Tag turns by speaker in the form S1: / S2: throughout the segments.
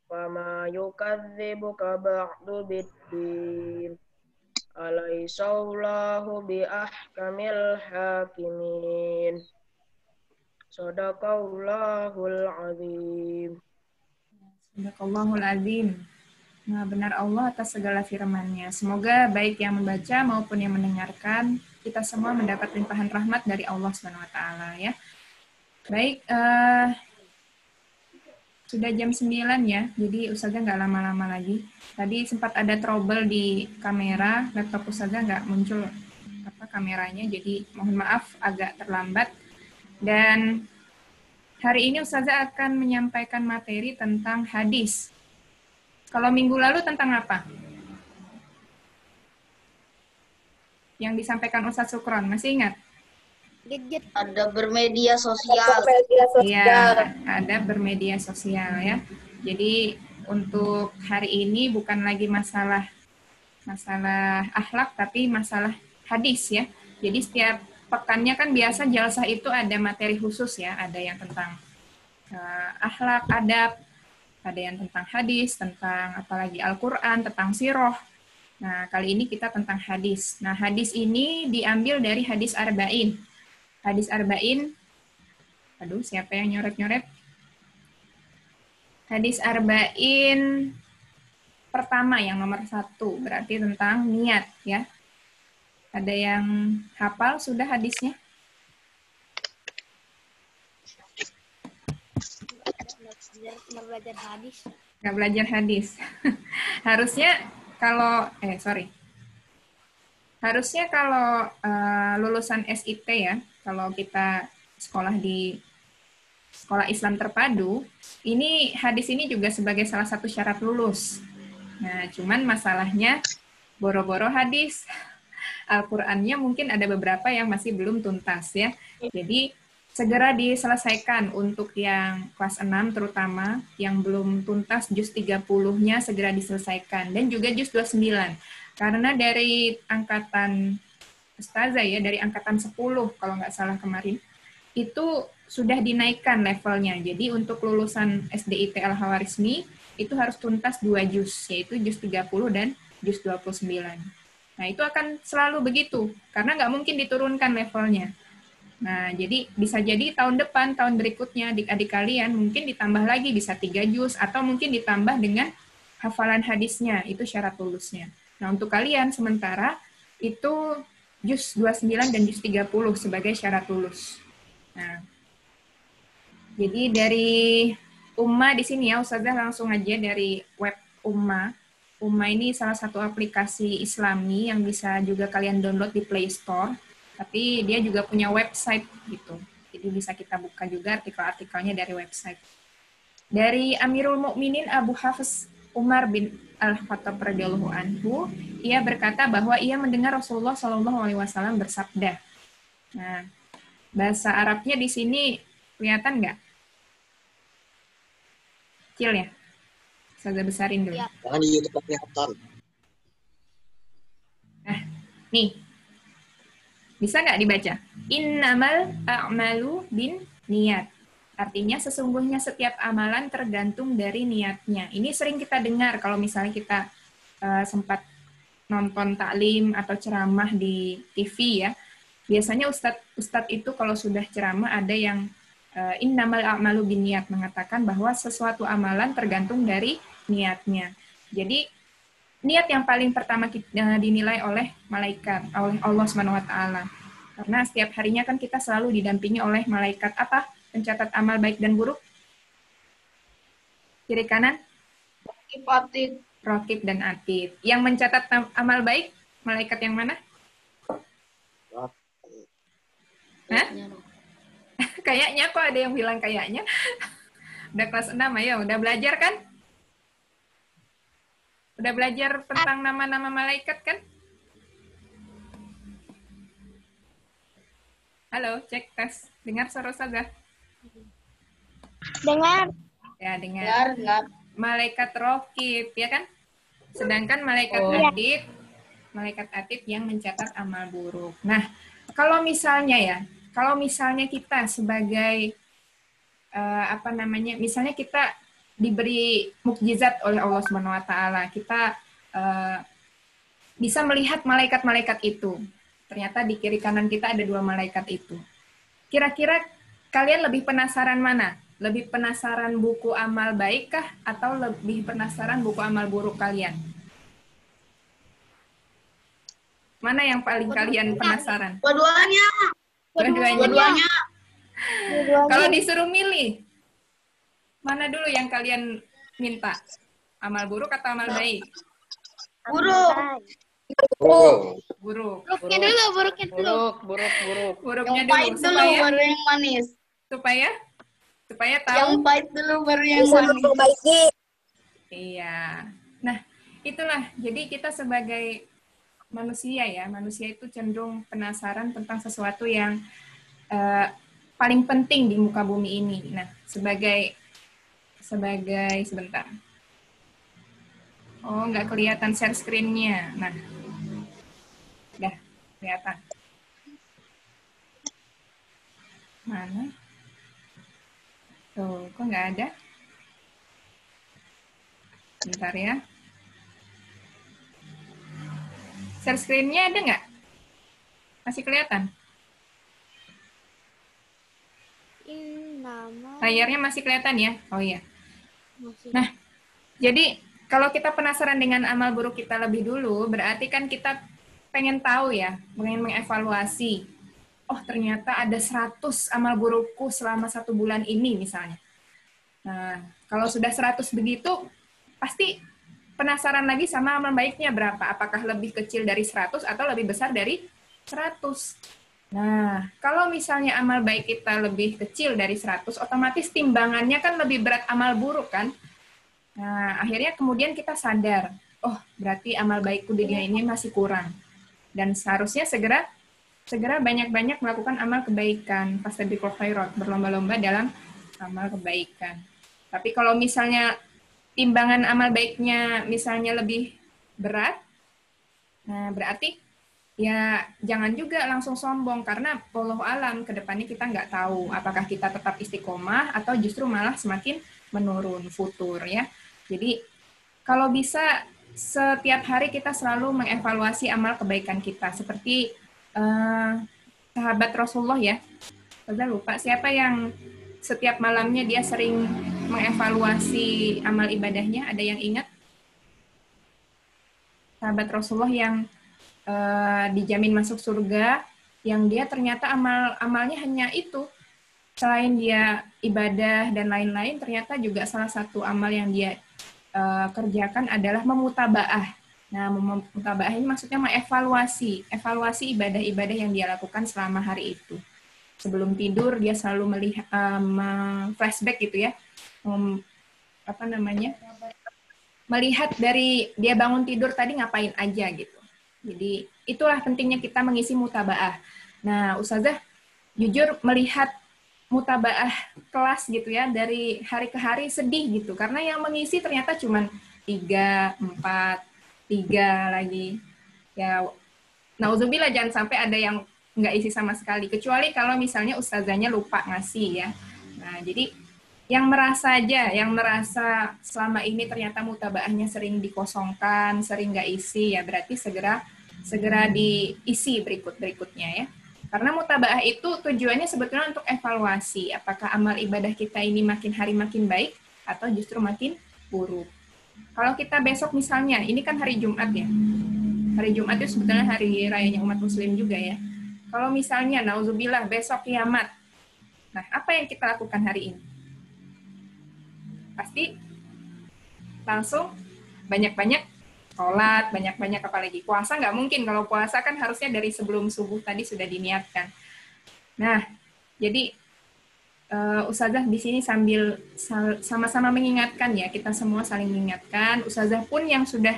S1: Fama yukadzibuka ba'du biddin. Alaihissallahu bi ahkamil hakimin. Sadaqallahul azim.
S2: Sadaqallahul azim. Nah, benar Allah atas segala firman-Nya. Semoga baik yang membaca maupun yang mendengarkan, kita semua mendapat limpahan rahmat dari Allah Subhanahu wa taala ya. Baik, sudah jam 9 ya. Jadi Ustazah nggak lama-lama lagi. Tadi sempat ada trouble di kamera, laptop Ustazah nggak muncul kameranya, jadi mohon maaf agak terlambat. Dan hari ini Ustazah akan menyampaikan materi tentang hadis. Kalau minggu lalu tentang apa? Yang disampaikan Ustaz Sukron, masih ingat?
S3: Ada bermedia sosial.
S2: Iya, ada bermedia sosial ya. Jadi untuk hari ini bukan lagi masalah akhlak, tapi masalah hadis ya. Jadi setiap pekannya kan biasa jalsah itu ada materi khusus ya. Ada yang tentang akhlak, adab, ada yang tentang hadis, tentang apalagi Al-Quran, tentang sirah. Nah, kali ini kita tentang hadis. Nah, hadis ini diambil dari hadis Arba'in. Hadis Arba'in, aduh siapa yang nyoret-nyoret? Hadis Arba'in pertama yang nomor 1, berarti tentang niat ya. Ada yang hafal sudah hadisnya?
S3: Belajar hadis.
S2: Nggak belajar hadis. Harusnya kalau lulusan SIT ya, kalau kita sekolah di sekolah Islam terpadu, ini hadis ini juga sebagai salah satu syarat lulus. Nah, cuman masalahnya boro-boro hadis Al-Qur'annya mungkin ada beberapa yang masih belum tuntas ya. Jadi segera diselesaikan untuk yang kelas 6 terutama yang belum tuntas juz 30-nya segera diselesaikan dan juga juz 29. Karena dari angkatan Ustazah ya, dari angkatan 10 kalau nggak salah kemarin, itu sudah dinaikkan levelnya. Jadi untuk lulusan SDIT Al-Khawarizmi itu harus tuntas 2 juz, yaitu juz 30 dan juz 29. Nah, itu akan selalu begitu, karena nggak mungkin diturunkan levelnya. Nah, jadi bisa jadi tahun depan, tahun berikutnya, adik-adik kalian mungkin ditambah lagi, bisa 3 juz, atau mungkin ditambah dengan hafalan hadisnya, itu syarat lulusnya. Nah, untuk kalian sementara, itu juz 29 dan juz 30 sebagai syarat lulus. Nah, jadi dari Umma di sini ya, Ustazah langsung aja dari web Umma. Umma ini salah satu aplikasi Islami yang bisa juga kalian download di Play Store. Tapi dia juga punya website gitu. Jadi bisa kita buka juga artikel-artikelnya dari website. Dari Amirul Mukminin Abu Hafs Umar bin Al-Khattab radhiyallahu anhu, ia berkata bahwa ia mendengar Rasulullah Shallallahu alaihi wasallam bersabda. Nah, bahasa Arabnya di sini kelihatan nggak? Kecil ya? Saya besarin dulu.
S3: Jangan di YouTube kelihatan.
S2: Nah, nih. Bisa nggak dibaca? Innamal a'malu bin niat. Artinya sesungguhnya setiap amalan tergantung dari niatnya. Ini sering kita dengar kalau misalnya kita sempat nonton taklim atau ceramah di TV ya. Biasanya ustadz itu kalau sudah ceramah ada yang innamal a'malu bin niat, mengatakan bahwa sesuatu amalan tergantung dari niatnya. Jadi niat yang paling pertama dinilai oleh malaikat, oleh Allah Subhanahu wa taala. Karena setiap harinya kan kita selalu didampingi oleh malaikat apa? Pencatat amal baik dan buruk. Kiri kanan? Raqib dan Atid. Yang mencatat amal baik, malaikat yang mana? Hah? Kayaknya kok ada yang bilang kayaknya. Udah kelas 6 ayo, udah belajar kan? Udah belajar tentang nama-nama malaikat kan? Halo, cek tes. Dengar suara Ustazah?
S4: Dengar.
S2: Ya, dengar. Malaikat Raqib, ya kan? Sedangkan malaikat Atid yang mencatat amal buruk. Nah, kalau misalnya kita sebagai misalnya kita diberi mukjizat oleh Allah Subhanahu wa taala. Kita bisa melihat malaikat-malaikat itu. Ternyata di kiri kanan kita ada 2 malaikat itu. Kira-kira kalian lebih penasaran mana? Lebih penasaran buku amal baik kah atau lebih penasaran buku amal buruk kalian? Mana yang paling kalian penasaran?
S3: Dua-duanya.
S2: Dua-duanya. Kalau disuruh milih, mana dulu yang kalian minta? Amal buruk atau amal baik?
S3: Buruk.
S2: Buruk.
S3: Buruknya dulu.
S2: Buruknya
S3: Yang
S2: dulu.
S3: pahit dulu baru yang manis.
S2: Supaya tahu.
S3: Yang pahit dulu baru yang manis.
S2: Iya. Nah, itulah. Jadi kita sebagai manusia ya, manusia itu cenderung penasaran tentang sesuatu yang paling penting di muka bumi ini. Nah, sebagai sebentar. Oh, nggak kelihatan share screen-nya. Nah, udah kelihatan. Mana? Tuh, kok nggak ada? Bentar ya. Share screen-nya ada nggak? Masih kelihatan? Layarnya masih kelihatan ya? Oh iya. Nah, jadi kalau kita penasaran dengan amal buruk kita lebih dulu, berarti kan kita pengen tahu ya, pengen mengevaluasi. Oh, ternyata ada 100 amal burukku selama 1 bulan ini misalnya. Nah, kalau sudah 100 begitu, pasti penasaran lagi sama amal baiknya berapa. Apakah lebih kecil dari 100 atau lebih besar dari 100. Nah, kalau misalnya amal baik kita lebih kecil dari 100, otomatis timbangannya kan lebih berat amal buruk kan? Nah, akhirnya kemudian kita sadar, oh berarti amal baikku di dunia ini masih kurang. Dan seharusnya segera banyak-banyak melakukan amal kebaikan, fastabiqul khairat, berlomba-lomba dalam amal kebaikan. Tapi kalau misalnya timbangan amal baiknya misalnya lebih berat, nah berarti ya jangan juga langsung sombong, karena wallahu alam ke depannya kita nggak tahu apakah kita tetap istiqomah atau justru malah semakin menurun futur ya. Jadi kalau bisa setiap hari kita selalu mengevaluasi amal kebaikan kita, seperti sahabat Rasulullah ya. Saya lupa siapa yang setiap malamnya dia sering mengevaluasi amal ibadahnya. Ada yang ingat? Sahabat Rasulullah yang dijamin masuk surga, yang dia ternyata amalnya hanya itu. Selain dia ibadah dan lain-lain, ternyata juga salah satu amal yang dia kerjakan adalah memutabaah. Nah, memutabaah ini maksudnya mengevaluasi ibadah-ibadah yang dia lakukan selama hari itu. Sebelum tidur dia selalu melihat flashback gitu ya, melihat dari dia bangun tidur tadi ngapain aja gitu. Jadi itulah pentingnya kita mengisi mutabaah. Nah, Ustazah jujur melihat mutabaah kelas gitu ya, dari hari ke hari sedih gitu, karena yang mengisi ternyata cuma 3, 4, 3 lagi. Ya, nauzubillah jangan sampai ada yang nggak isi sama sekali, kecuali kalau misalnya ustazahnya lupa ngasih ya. Nah, jadi yang merasa selama ini ternyata mutabaahnya sering dikosongkan, sering nggak isi, ya berarti segera diisi berikutnya ya. Karena mutabaah itu tujuannya sebetulnya untuk evaluasi apakah amal ibadah kita ini makin hari makin baik atau justru makin buruk. Kalau kita besok misalnya, ini kan hari Jumat ya. Hari Jumat itu sebetulnya hari rayanya umat muslim juga ya. Kalau misalnya nauzubillah besok kiamat. Nah, apa yang kita lakukan hari ini? Pasti langsung banyak-banyak sholat, banyak-banyak apalagi puasa nggak mungkin. Kalau puasa kan harusnya dari sebelum subuh tadi sudah diniatkan. Nah, jadi Ustazah di sini sambil sama-sama mengingatkan ya, kita semua saling mengingatkan. Ustazah pun yang sudah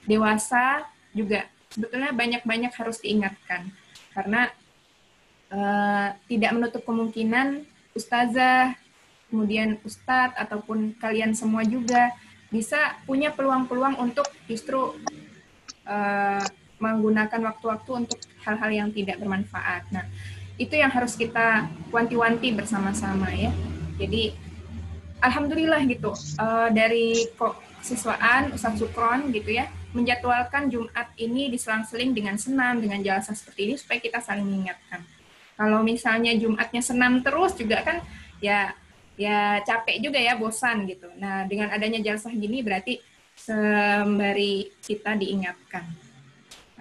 S2: dewasa juga sebetulnya banyak-banyak harus diingatkan. Karena tidak menutup kemungkinan Ustazah, kemudian Ustadz, ataupun kalian semua juga bisa punya peluang-peluang untuk justru menggunakan waktu-waktu untuk hal-hal yang tidak bermanfaat. Nah, itu yang harus kita wanti-wanti bersama-sama ya. Jadi alhamdulillah gitu, dari kok siswaan Ustadz Sukron gitu ya, menjadwalkan Jumat ini diselang-seling dengan senam, dengan jalsah seperti ini supaya kita saling mengingatkan. Kalau misalnya Jumatnya senam terus juga kan ya capek juga ya, bosan gitu. Nah, dengan adanya jalsah gini berarti sembari kita diingatkan.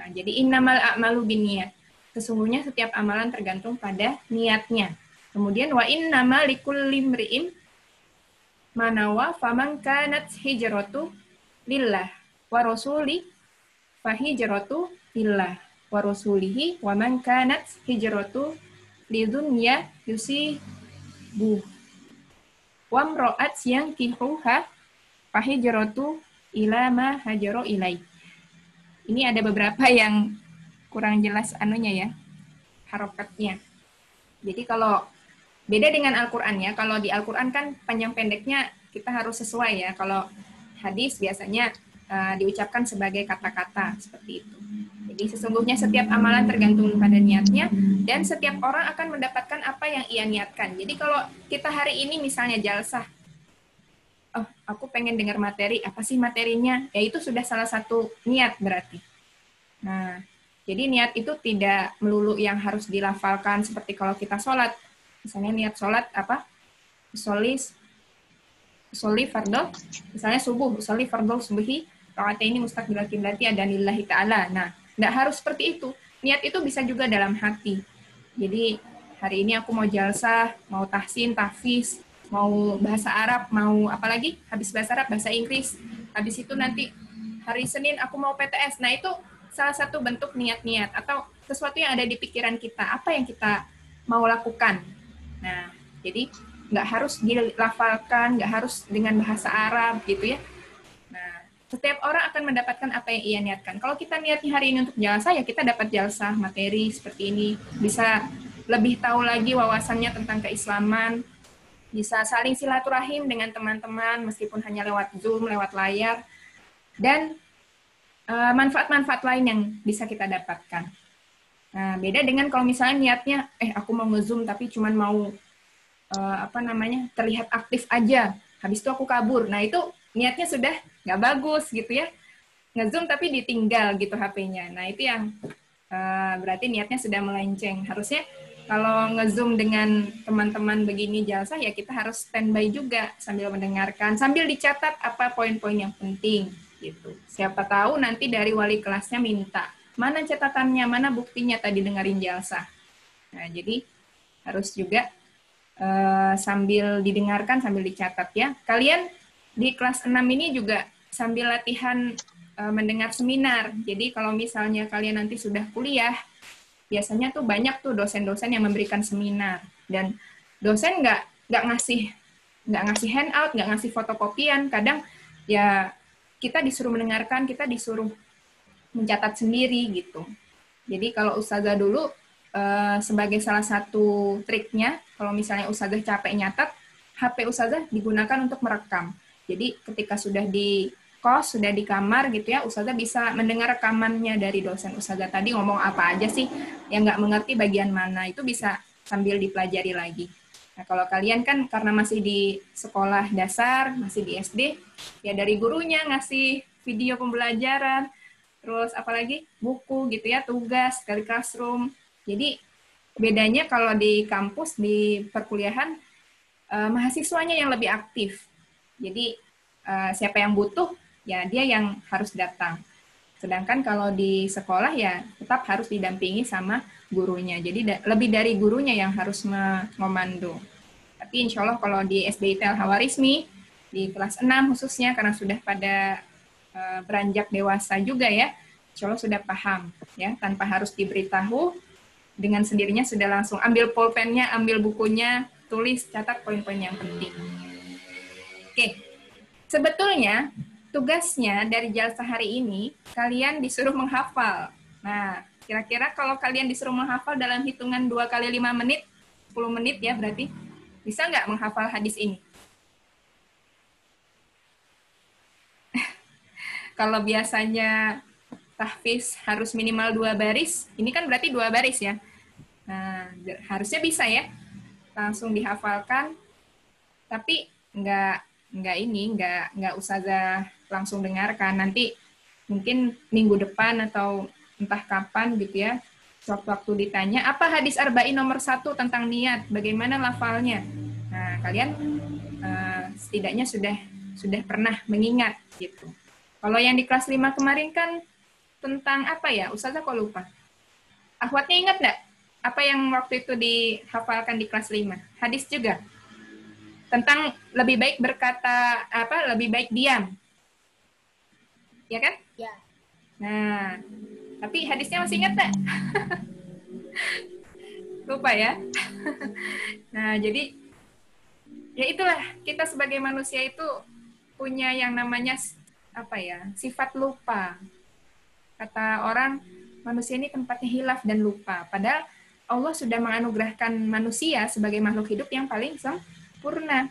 S2: Nah, jadi innamal a'malu binniyat. Sesungguhnya setiap amalan tergantung pada niatnya. Kemudian wa innamal likulli imri'in manawa faman kanat hijratu lillah wa rasuli fa hijratu lillah wa rasulihi wa man kanat hijratu lidunya yusibu wa mra'at yang kihuha fa hijratu ila ma hajaro ilai. Ini ada beberapa yang kurang jelas anunya ya, harokatnya. Jadi kalau beda dengan Al-Qur'an ya, kalau di Al-Qur'an kan panjang pendeknya kita harus sesuai ya. Kalau hadis biasanya diucapkan sebagai kata-kata seperti itu. Jadi sesungguhnya setiap amalan tergantung pada niatnya dan setiap orang akan mendapatkan apa yang ia niatkan. Jadi kalau kita hari ini misalnya jalsah, oh aku pengen dengar materi, apa sih materinya? Ya itu sudah salah satu niat berarti. Nah, jadi niat itu tidak melulu yang harus dilafalkan seperti kalau kita sholat. Misalnya niat sholat apa? Usolli fardhu, misalnya subuh, usolli fardhu subuhi, rakaataini mustaqbilal qiblati adanillahi ta'ala. Nah, nggak harus seperti itu. Niat itu bisa juga dalam hati. Jadi, hari ini aku mau jalsah, mau tahsin, tahfiz, mau bahasa Arab, mau apa lagi? Habis bahasa Arab, bahasa Inggris. Habis itu nanti hari Senin aku mau PTS. Nah, itu salah satu bentuk niat-niat atau sesuatu yang ada di pikiran kita, apa yang kita mau lakukan. Nah, jadi nggak harus dilafalkan, nggak harus dengan bahasa Arab gitu ya. Nah, setiap orang akan mendapatkan apa yang ia niatkan. Kalau kita niatnya hari ini untuk jalsah, ya kita dapat jalsah materi seperti ini, bisa lebih tahu lagi wawasannya tentang keislaman, bisa saling silaturahim dengan teman-teman meskipun hanya lewat Zoom, lewat layar, dan manfaat-manfaat lain yang bisa kita dapatkan. Nah, beda dengan kalau misalnya niatnya, aku mau nge-Zoom tapi cuma mau terlihat aktif aja, habis itu aku kabur. Nah, itu niatnya sudah nggak bagus gitu ya. Nge-Zoom tapi ditinggal gitu HP-nya. Nah, itu yang berarti niatnya sudah melenceng. Harusnya kalau nge-Zoom dengan teman-teman begini jalsah, ya kita harus standby juga sambil mendengarkan, sambil dicatat apa poin-poin yang penting. Gitu. Siapa tahu nanti dari wali kelasnya minta, mana catatannya, mana buktinya tadi dengerin jalsah. Nah, jadi harus juga sambil didengarkan, sambil dicatat ya. Kalian di kelas 6 ini juga sambil latihan mendengar seminar. Jadi kalau misalnya kalian nanti sudah kuliah, biasanya tuh banyak tuh dosen-dosen yang memberikan seminar. Dan dosen nggak ngasih handout, nggak ngasih fotokopian. Kadang ya kita disuruh mendengarkan, kita disuruh mencatat sendiri gitu. Jadi kalau ustazah dulu sebagai salah satu triknya, kalau misalnya ustazah capek nyatat, HP ustazah digunakan untuk merekam. Jadi ketika sudah di kos, sudah di kamar gitu ya, ustazah bisa mendengar rekamannya dari dosen ustazah tadi ngomong apa aja sih, yang nggak mengerti bagian mana, itu bisa sambil dipelajari lagi. Nah, kalau kalian kan karena masih di sekolah dasar, masih di SD, ya dari gurunya ngasih video pembelajaran, terus apalagi buku gitu ya, tugas dari classroom. Jadi bedanya kalau di kampus, di perkuliahan, mahasiswanya yang lebih aktif. Jadi siapa yang butuh, ya dia yang harus datang. Sedangkan kalau di sekolah ya tetap harus didampingi sama gurunya. Jadi lebih dari gurunya yang harus memandu. Tapi insya Allah kalau di SDIT Al-Hawarizmi, di kelas 6 khususnya, karena sudah pada beranjak dewasa juga ya, insya Allah sudah paham, ya, tanpa harus diberitahu, dengan sendirinya sudah langsung ambil pulpennya, ambil bukunya, tulis, catat poin-poin yang penting. Oke, sebetulnya tugasnya dari jalsah hari ini, kalian disuruh menghafal. Nah, kira-kira kalau kalian disuruh menghafal dalam hitungan 2 kali 5 menit, 10 menit ya berarti, bisa nggak menghafal hadis ini? Kalau biasanya tahfiz harus minimal 2 baris, ini kan berarti 2 baris ya. Nah, harusnya bisa ya, langsung dihafalkan. Tapi nggak nggak ustazah langsung dengarkan. Nanti mungkin minggu depan atau entah kapan gitu ya, sewaktu-waktu ditanya, apa hadis arba'in nomor 1 tentang niat, bagaimana lafalnya. Nah, kalian setidaknya sudah pernah mengingat gitu. Kalau yang di kelas 5 kemarin kan tentang apa ya? Ustazah kok lupa. Akhwatnya ingat nggak? Apa yang waktu itu dihafalkan di kelas 5? Hadis juga. Tentang lebih baik berkata, lebih baik diam. Ya kan?
S3: Ya.
S2: Nah, tapi hadisnya masih ingat nggak? Lupa ya? Nah, jadi ya itulah, kita sebagai manusia itu punya yang namanya sifat lupa. Kata orang, manusia ini tempatnya hilaf dan lupa. Padahal Allah sudah menganugerahkan manusia sebagai makhluk hidup yang paling sempurna.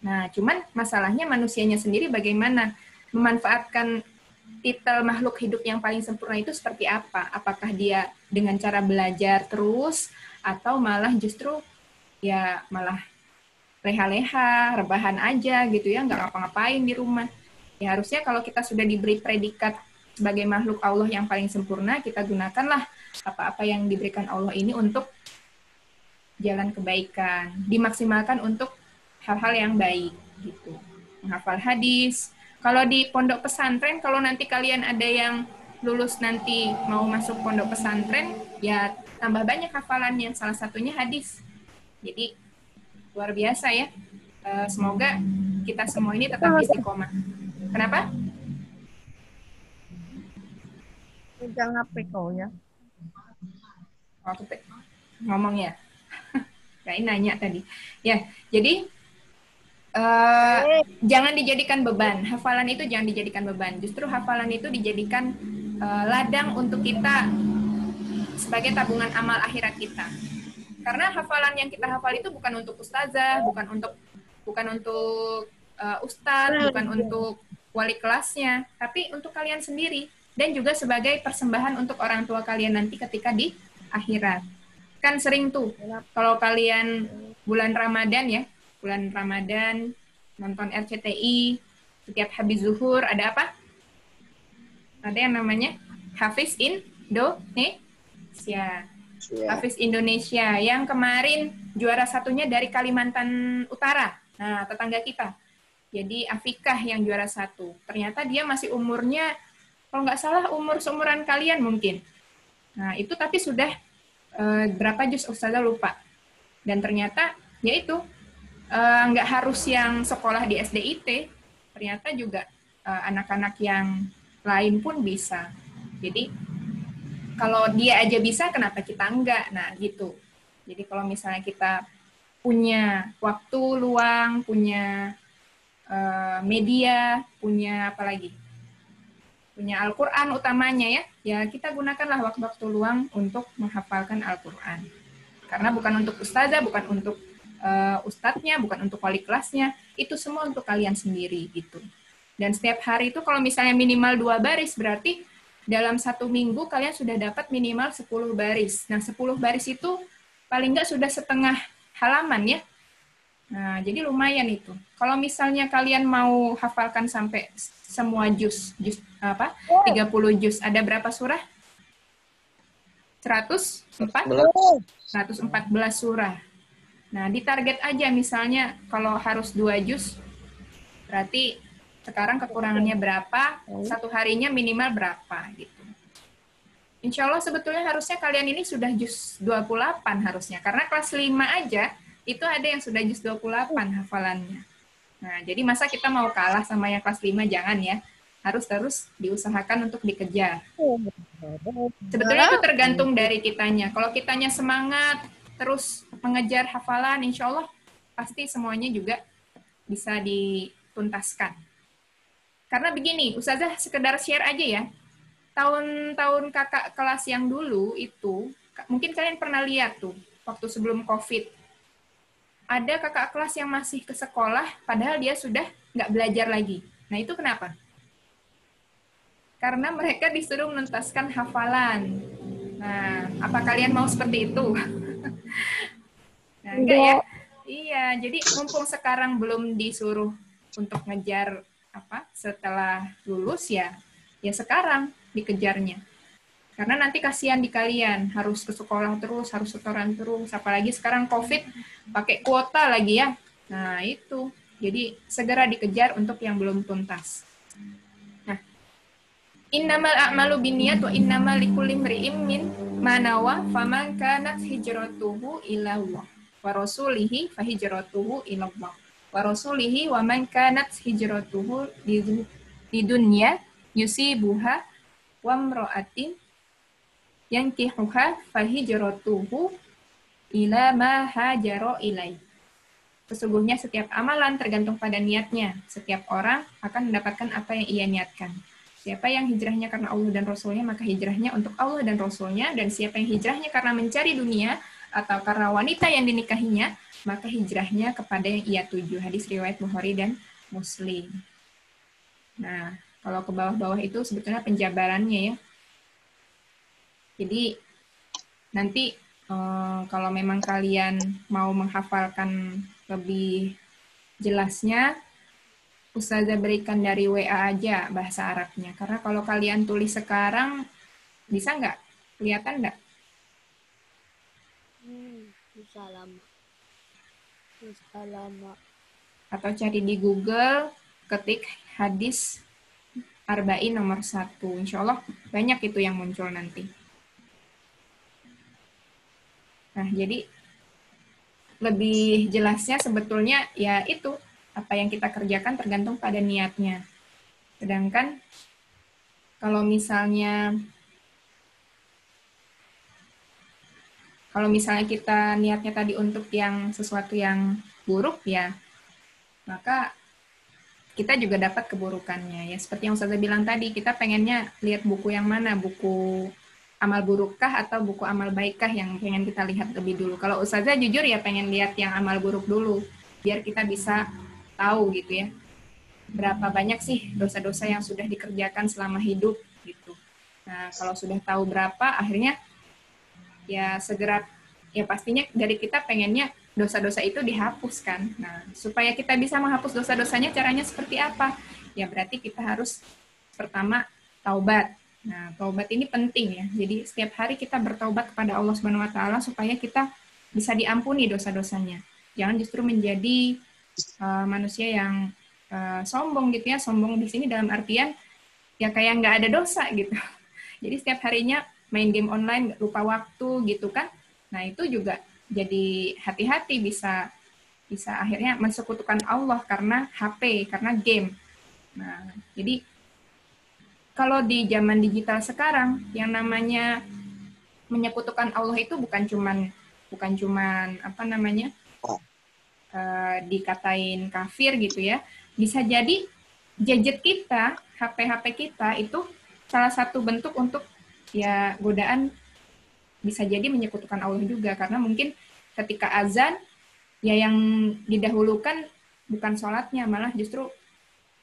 S2: Nah, cuman masalahnya manusianya sendiri bagaimana memanfaatkan titel makhluk hidup yang paling sempurna itu seperti apa? Apakah dia dengan cara belajar terus, atau malah justru ya malah leha-leha, rebahan aja gitu ya, nggak ngapa-ngapain di rumah. Ya harusnya kalau kita sudah diberi predikat sebagai makhluk Allah yang paling sempurna, kita gunakanlah apa-apa yang diberikan Allah ini untuk jalan kebaikan, dimaksimalkan untuk hal-hal yang baik gitu. Menghafal hadis. Kalau di pondok pesantren, kalau nanti kalian ada yang lulus nanti mau masuk pondok pesantren, ya tambah banyak hafalannya, salah satunya hadis. Jadi luar biasa ya. Semoga kita semua ini tetap istiqomah. Kenapa?
S4: Pegang HP kau ya.
S2: Aku ngomong ya. Kayak nanya tadi. Ya, jadi jangan dijadikan beban. Hafalan itu jangan dijadikan beban. Justru hafalan itu dijadikan ladang untuk kita sebagai tabungan amal akhirat kita. Karena hafalan yang kita hafal itu bukan untuk ustazah, bukan untuk ustadz, bukan untuk wali kelasnya, tapi untuk kalian sendiri. Dan juga sebagai persembahan untuk orang tua kalian nanti ketika di akhirat. Kan sering tuh, kalau kalian bulan Ramadan nonton RCTI, setiap habis zuhur ada apa? Ada yang namanya Hafiz Indonesia. Hafiz Indonesia yang kemarin juara satunya dari Kalimantan Utara. Nah, tetangga kita. Jadi Afikah yang juara 1. Ternyata dia masih umurnya, kalau nggak salah seumuran kalian mungkin. Nah, itu tapi sudah berapa juz ustazah lupa. Dan ternyata yaitu nggak harus yang sekolah di SDIT, ternyata juga anak-anak yang lain pun bisa. Jadi kalau dia aja bisa, kenapa kita enggak? Nah, gitu. Jadi kalau misalnya kita punya waktu luang, punya media, punya apa lagi? Punya Al-Quran utamanya ya kita gunakanlah waktu-waktu luang untuk menghafalkan Al-Quran. Karena bukan untuk ustazah, bukan untuk ustadznya, bukan untuk wali kelasnya, itu semua untuk kalian sendiri gitu. Dan setiap hari itu kalau misalnya minimal 2 baris, berarti dalam 1 minggu kalian sudah dapat minimal 10 baris. Nah, 10 baris itu paling nggak sudah setengah halaman ya. Nah, jadi lumayan itu. Kalau misalnya kalian mau hafalkan sampai semua juz 30 juz, ada berapa surah? 114 surah. Nah, ditarget aja misalnya kalau harus 2 juz, berarti sekarang kekurangannya berapa, satu harinya minimal berapa gitu. Insya Allah sebetulnya harusnya kalian ini sudah juz 28 harusnya, karena kelas 5 aja itu ada yang sudah juz 28 hafalannya. Nah, jadi masa kita mau kalah sama yang kelas 5, jangan ya. Harus terus diusahakan untuk dikejar. Sebetulnya itu tergantung dari kitanya. Kalau kitanya semangat, terus mengejar hafalan, insya Allah pasti semuanya juga bisa dituntaskan. Karena begini, ustazah sekedar share aja ya. Tahun-tahun kakak kelas yang dulu itu, mungkin kalian pernah lihat tuh, waktu sebelum COVID. Ada kakak kelas yang masih ke sekolah, padahal dia sudah nggak belajar lagi. Nah, itu kenapa? Karena mereka disuruh menuntaskan hafalan. Nah, apa kalian mau seperti itu? Nah, enggak ya? Iya, jadi mumpung sekarang belum disuruh untuk ngejar apa setelah lulus ya sekarang dikejarnya. Karena nanti kasihan di kalian, harus ke sekolah terus, harus setoran terus, apalagi sekarang COVID pakai kuota lagi ya. Nah, itu. Jadi segera dikejar untuk yang belum tuntas. Nah, innamal a'malu binniyat wa innamal likulli imri'in ma nawa faman kanat hijratuhu ila Allah wa rasulihi fa hijratuhu ila Allah wa rasulihi wa man kanat hijratuhu lidunya yusibuha wa imra'atin yankihuha fa hijratuhu ila ma hajara ilai. Sesungguhnya setiap amalan tergantung pada niatnya. Setiap orang akan mendapatkan apa yang ia niatkan. Siapa yang hijrahnya karena Allah dan Rasulnya, maka hijrahnya untuk Allah dan Rasulnya. Dan siapa yang hijrahnya karena mencari dunia atau karena wanita yang dinikahinya, maka hijrahnya kepada yang ia tuju. Hadis riwayat Bukhari dan Muslim. Nah, kalau ke bawah-bawah itu sebetulnya penjabarannya ya. Jadi nanti kalau memang kalian mau menghafalkan lebih jelasnya, Ustazah berikan dari WA aja bahasa Arabnya. Karena kalau kalian tulis sekarang, bisa nggak? Kelihatan nggak?
S3: Bisa lama. Bisa lama.
S2: Atau cari di Google, ketik hadis Arba'in nomor 1. Insya Allah banyak itu yang muncul nanti. Nah, jadi lebih jelasnya sebetulnya ya itu, apa yang kita kerjakan tergantung pada niatnya. Sedangkan kalau misalnya kita niatnya tadi untuk yang sesuatu yang buruk ya, maka kita juga dapat keburukannya. Ya seperti yang Ustazah bilang tadi, kita pengennya lihat buku yang mana, buku amal burukkah atau buku amal baikkah yang pengen kita lihat lebih dulu. Kalau Ustazah jujur ya pengen lihat yang amal buruk dulu, biar kita bisa tahu gitu ya, berapa banyak sih dosa-dosa yang sudah dikerjakan selama hidup gitu. Nah, kalau sudah tahu berapa, akhirnya ya segera, ya pastinya dari kita pengennya dosa-dosa itu dihapuskan. Nah, supaya kita bisa menghapus dosa-dosanya, caranya seperti apa? Ya berarti kita harus pertama taubat. Nah, taubat ini penting ya. Jadi setiap hari kita bertaubat kepada Allah Subhanahu wa taala supaya kita bisa diampuni dosa-dosanya. Jangan justru menjadi manusia yang sombong gitu ya. Sombong di sini dalam artian ya kayak nggak ada dosa gitu. Jadi setiap harinya main game online, lupa waktu gitu kan. Nah, itu juga jadi hati-hati, bisa akhirnya mensekutukan Allah karena HP, karena game. Nah, jadi kalau di zaman digital sekarang, yang namanya menyekutukan Allah itu bukan cuman apa namanya dikatain kafir gitu ya. Bisa jadi gadget kita, HP kita itu salah satu bentuk untuk ya godaan, bisa jadi menyekutukan Allah juga, karena mungkin ketika azan ya yang didahulukan bukan sholatnya, malah justru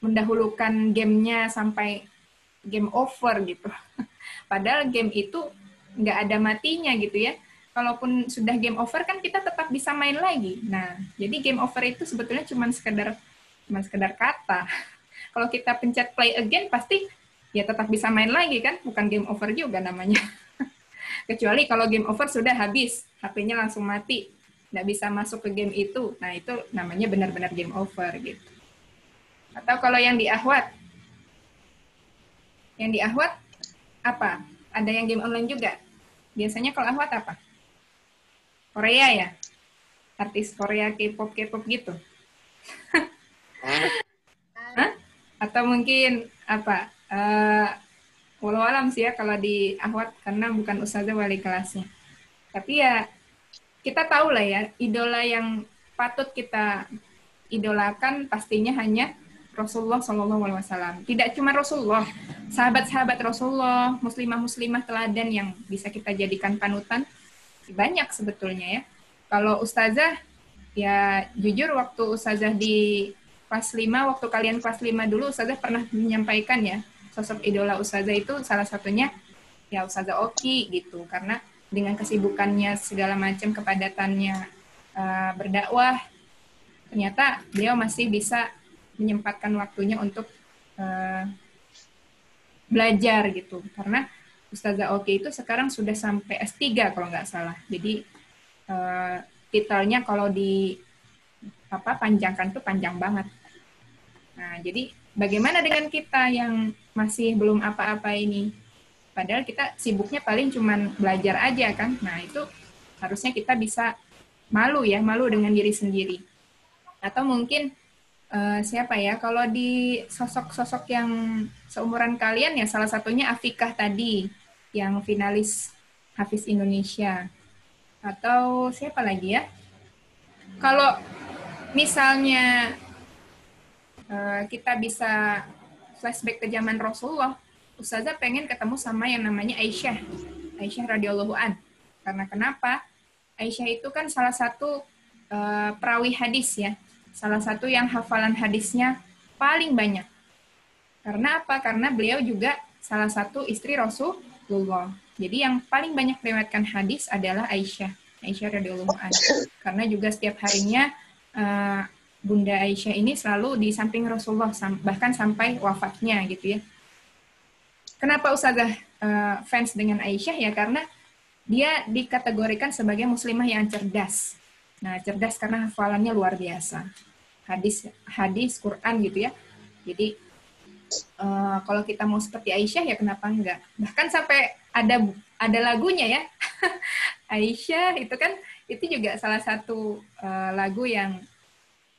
S2: mendahulukan gamenya sampai game over gitu. Padahal game itu nggak ada matinya gitu ya. Kalaupun sudah game over kan kita tetap bisa main lagi. Nah, jadi game over itu sebetulnya cuma sekedar kata. Kalau kita pencet play again pasti ya tetap bisa main lagi kan, bukan game over juga namanya. Kecuali kalau game over sudah habis, HP-nya langsung mati, nggak bisa masuk ke game itu. Nah, itu namanya benar-benar game over gitu. Atau kalau yang di Ahwat, apa? Ada yang game online juga. Biasanya kalau Ahwat apa? Korea ya? Artis Korea, K-pop gitu. Hah? Atau mungkin apa? Walau alam sih ya kalau di Ahwat, karena bukan ustazah wali kelasnya. Tapi ya kita tahu lah ya, idola yang patut kita idolakan pastinya hanya Rasulullah SAW. Tidak cuma Rasulullah, sahabat-sahabat Rasulullah, muslimah-muslimah teladan yang bisa kita jadikan panutan, banyak sebetulnya ya. Kalau ustazah, ya jujur waktu ustazah di kelas 5, waktu kalian kelas 5 dulu, ustazah pernah menyampaikan ya, sosok idola ustazah itu salah satunya ya Ustazah Oki gitu, karena dengan kesibukannya segala macam, kepadatannya berdakwah, ternyata beliau masih bisa menyempatkan waktunya untuk belajar gitu. Karena Ustazah Oki itu sekarang sudah sampai S3 kalau nggak salah. Jadi titelnya kalau di panjangkan tuh panjang banget. Nah, jadi bagaimana dengan kita yang masih belum apa-apa ini? Padahal kita sibuknya paling cuman belajar aja kan. Nah, itu harusnya kita bisa malu dengan diri sendiri. Atau mungkin siapa ya, kalau di sosok-sosok yang seumuran kalian ya, salah satunya Afikah tadi, yang finalis Hafiz Indonesia. Atau siapa lagi ya? Kalau misalnya kita bisa flashback ke zaman Rasulullah, Ustazah pengen ketemu sama yang namanya Aisyah radhiyallahu an. Karena kenapa? Aisyah itu kan salah satu perawi hadis ya, salah satu yang hafalan hadisnya paling banyak. Karena apa? Karena beliau juga salah satu istri Rasulullah. Jadi yang paling banyak meriwayatkan hadis adalah Aisyah radhiyallahu an. Karena juga setiap harinya Bunda Aisyah ini selalu di samping Rasulullah, bahkan sampai wafatnya gitu ya. Kenapa Ustazah fans dengan Aisyah ya? Karena dia dikategorikan sebagai muslimah yang cerdas. Nah, cerdas karena hafalannya luar biasa. Hadis, Quran gitu ya. Jadi kalau kita mau seperti Aisyah ya kenapa enggak? Bahkan sampai ada lagunya ya. Aisyah itu juga salah satu lagu yang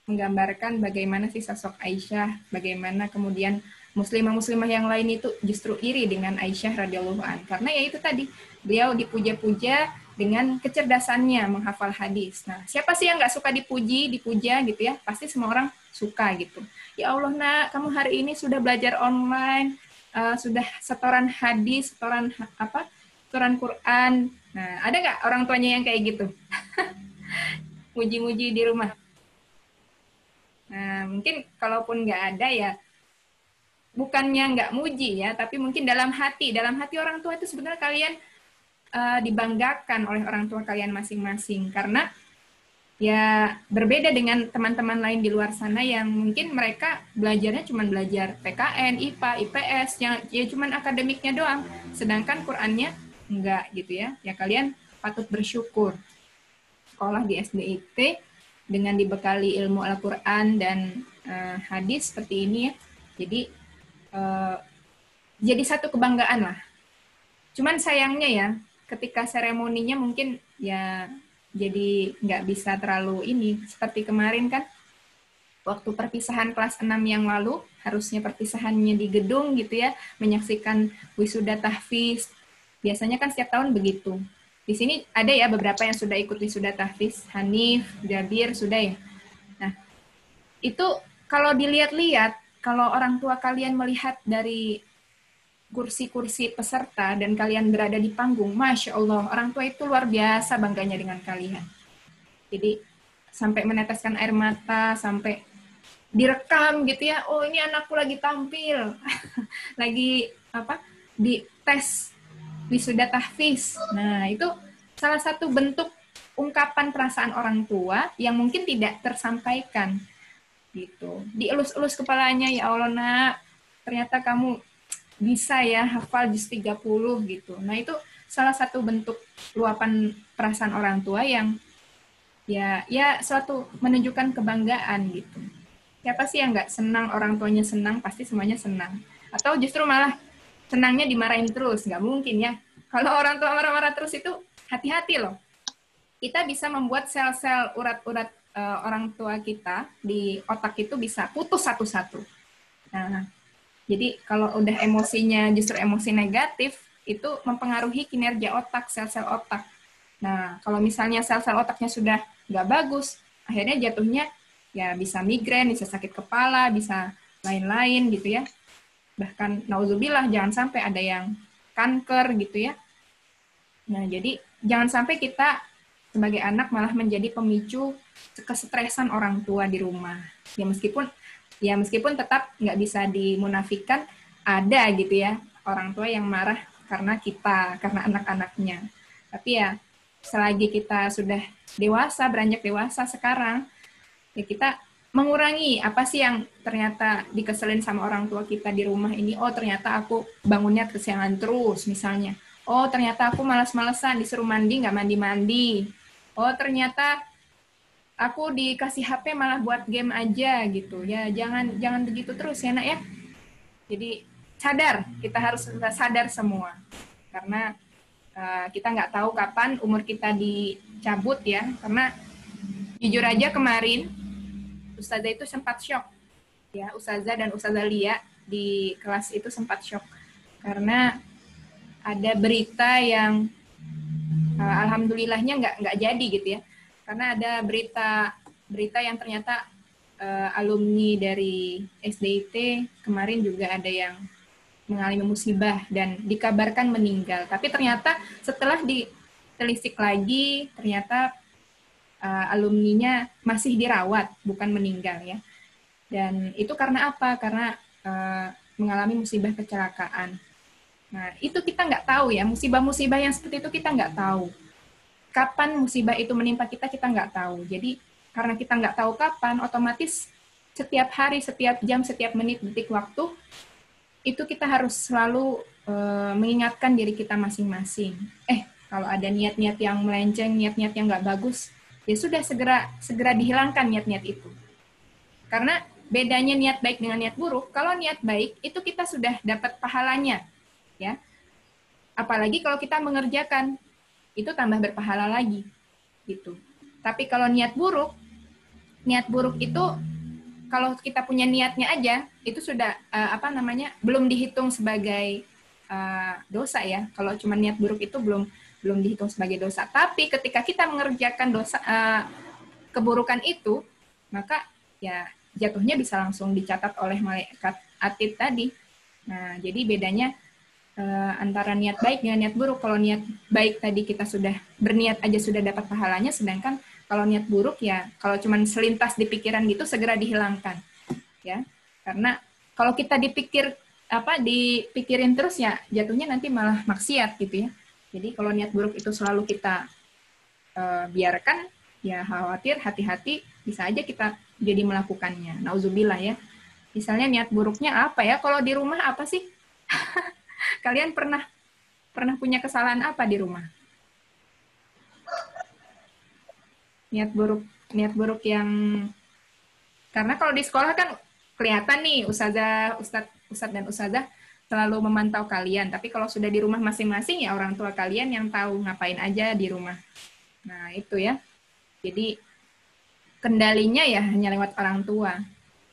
S2: menggambarkan bagaimana sih sosok Aisyah, bagaimana kemudian muslimah-muslimah yang lain itu justru iri dengan Aisyah radhiyallahu an. Karena ya itu tadi, beliau dipuja-puja dengan kecerdasannya menghafal hadis. Nah, siapa sih yang nggak suka dipuja gitu ya? Pasti semua orang suka gitu. Ya Allah nak, kamu hari ini sudah belajar online, sudah setoran hadis, setoran Quran. Nah, ada nggak orang tuanya yang kayak gitu? Muji-muji di rumah. Nah, mungkin kalaupun nggak ada ya, bukannya nggak muji ya, tapi mungkin dalam hati orang tua itu sebenarnya kalian dibanggakan oleh orang tua kalian masing-masing. Karena ya berbeda dengan teman-teman lain di luar sana yang mungkin mereka belajarnya cuma belajar PKN, IPA, IPS, yang ya cuma akademiknya doang. Sedangkan Qur'annya enggak gitu ya. Ya kalian patut bersyukur. Sekolah di SDIT dengan dibekali ilmu Al-Quran dan hadis seperti ini ya. Jadi satu kebanggaan lah. Cuman sayangnya ya, ketika seremoninya mungkin ya jadi nggak bisa terlalu ini. Seperti kemarin kan, waktu perpisahan kelas 6 yang lalu, harusnya perpisahannya di gedung gitu ya, menyaksikan wisuda tahfiz. Biasanya kan setiap tahun begitu. Di sini ada ya beberapa yang sudah ikut wisuda tahfiz, Hanif, Jabir, sudah ya. Nah, itu kalau dilihat-lihat, kalau orang tua kalian melihat dari kursi-kursi peserta dan kalian berada di panggung, Masya Allah, orang tua itu luar biasa bangganya dengan kalian. Jadi, sampai meneteskan air mata, sampai direkam gitu ya, oh ini anakku lagi tampil, lagi di tes wisuda tahfiz. Nah, itu salah satu bentuk ungkapan perasaan orang tua yang mungkin tidak tersampaikan. Gitu. Dielus-elus kepalanya, ya Allah nak, ternyata kamu bisa ya hafal juz 30 gitu. Nah, itu salah satu bentuk luapan perasaan orang tua yang ya suatu menunjukkan kebanggaan gitu. Siapa sih yang nggak senang orang tuanya senang, pasti semuanya senang. Atau justru malah senangnya dimarahin terus, nggak mungkin ya. Kalau orang tua marah-marah terus itu hati-hati loh. Kita bisa membuat sel-sel urat-urat orang tua kita di otak itu bisa putus satu-satu. Nah, jadi kalau udah emosinya justru emosi negatif, itu mempengaruhi kinerja otak, sel-sel otak. Nah, kalau misalnya sel-sel otaknya sudah nggak bagus, akhirnya jatuhnya ya bisa migrain, bisa sakit kepala, bisa lain-lain gitu ya. Bahkan nauzubillah jangan sampai ada yang kanker gitu ya. Nah, jadi jangan sampai kita sebagai anak malah menjadi pemicu kesetresan orang tua di rumah. Ya meskipun tetap nggak bisa dimunafikan, ada gitu ya orang tua yang marah karena kita, karena anak-anaknya. Tapi ya selagi kita sudah dewasa, beranjak dewasa sekarang, Ya kita mengurangi apa sih yang ternyata dikeselin sama orang tua kita di rumah ini. Oh, ternyata aku bangunnya kesiangan terus misalnya. Oh, ternyata aku malas-malesan disuruh mandi nggak mandi-mandi. Oh, ternyata aku dikasih HP malah buat game aja gitu. Ya, jangan begitu terus ya, Nak ya. Jadi sadar, kita harus sadar semua. Karena kita nggak tahu kapan umur kita dicabut ya. Karena jujur aja kemarin Ustazah itu sempat shock. Ya, Ustazah dan Ustazah Lia di kelas itu sempat shock. Karena ada berita yang alhamdulillahnya nggak jadi gitu ya. Karena ada berita yang ternyata alumni dari SDIT kemarin juga ada yang mengalami musibah dan dikabarkan meninggal. Tapi ternyata setelah ditelisik lagi, ternyata alumninya masih dirawat, bukan meninggal ya. Dan itu karena apa? Karena mengalami musibah kecelakaan. Nah, itu kita nggak tahu ya, musibah-musibah yang seperti itu kita nggak tahu. Kapan musibah itu menimpa kita, kita nggak tahu. Jadi, karena kita nggak tahu kapan, otomatis setiap hari, setiap jam, setiap menit, detik waktu, itu kita harus selalu mengingatkan diri kita masing-masing. Kalau ada niat-niat yang melenceng, niat-niat yang nggak bagus, ya sudah segera dihilangkan niat-niat itu. Karena bedanya niat baik dengan niat buruk, kalau niat baik itu kita sudah dapat pahalanya, ya. Apalagi kalau kita mengerjakan, itu tambah berpahala lagi, gitu. Tapi kalau niat buruk itu kalau kita punya niatnya aja, itu sudah belum dihitung sebagai dosa ya. Kalau cuma niat buruk itu belum dihitung sebagai dosa. Tapi ketika kita mengerjakan keburukan itu, maka ya jatuhnya bisa langsung dicatat oleh malaikat atid tadi. Nah, jadi bedanya antara niat baik dengan niat buruk. Kalau niat baik tadi kita sudah berniat aja sudah dapat pahalanya, sedangkan kalau niat buruk ya kalau cuma selintas di pikiran gitu segera dihilangkan. Ya. Karena kalau kita dipikirin terus ya jatuhnya nanti malah maksiat gitu ya. Jadi kalau niat buruk itu selalu kita biarkan, ya khawatir, hati-hati, bisa aja kita jadi melakukannya. Nauzubillah ya. Misalnya niat buruknya apa ya? Kalau di rumah apa sih? Kalian pernah punya kesalahan apa di rumah? Niat buruk yang karena kalau di sekolah kan kelihatan nih Ustadz dan Ustazah selalu memantau kalian. Tapi kalau sudah di rumah masing-masing ya orang tua kalian yang tahu ngapain aja di rumah. Nah, itu ya. Jadi kendalinya ya hanya lewat orang tua.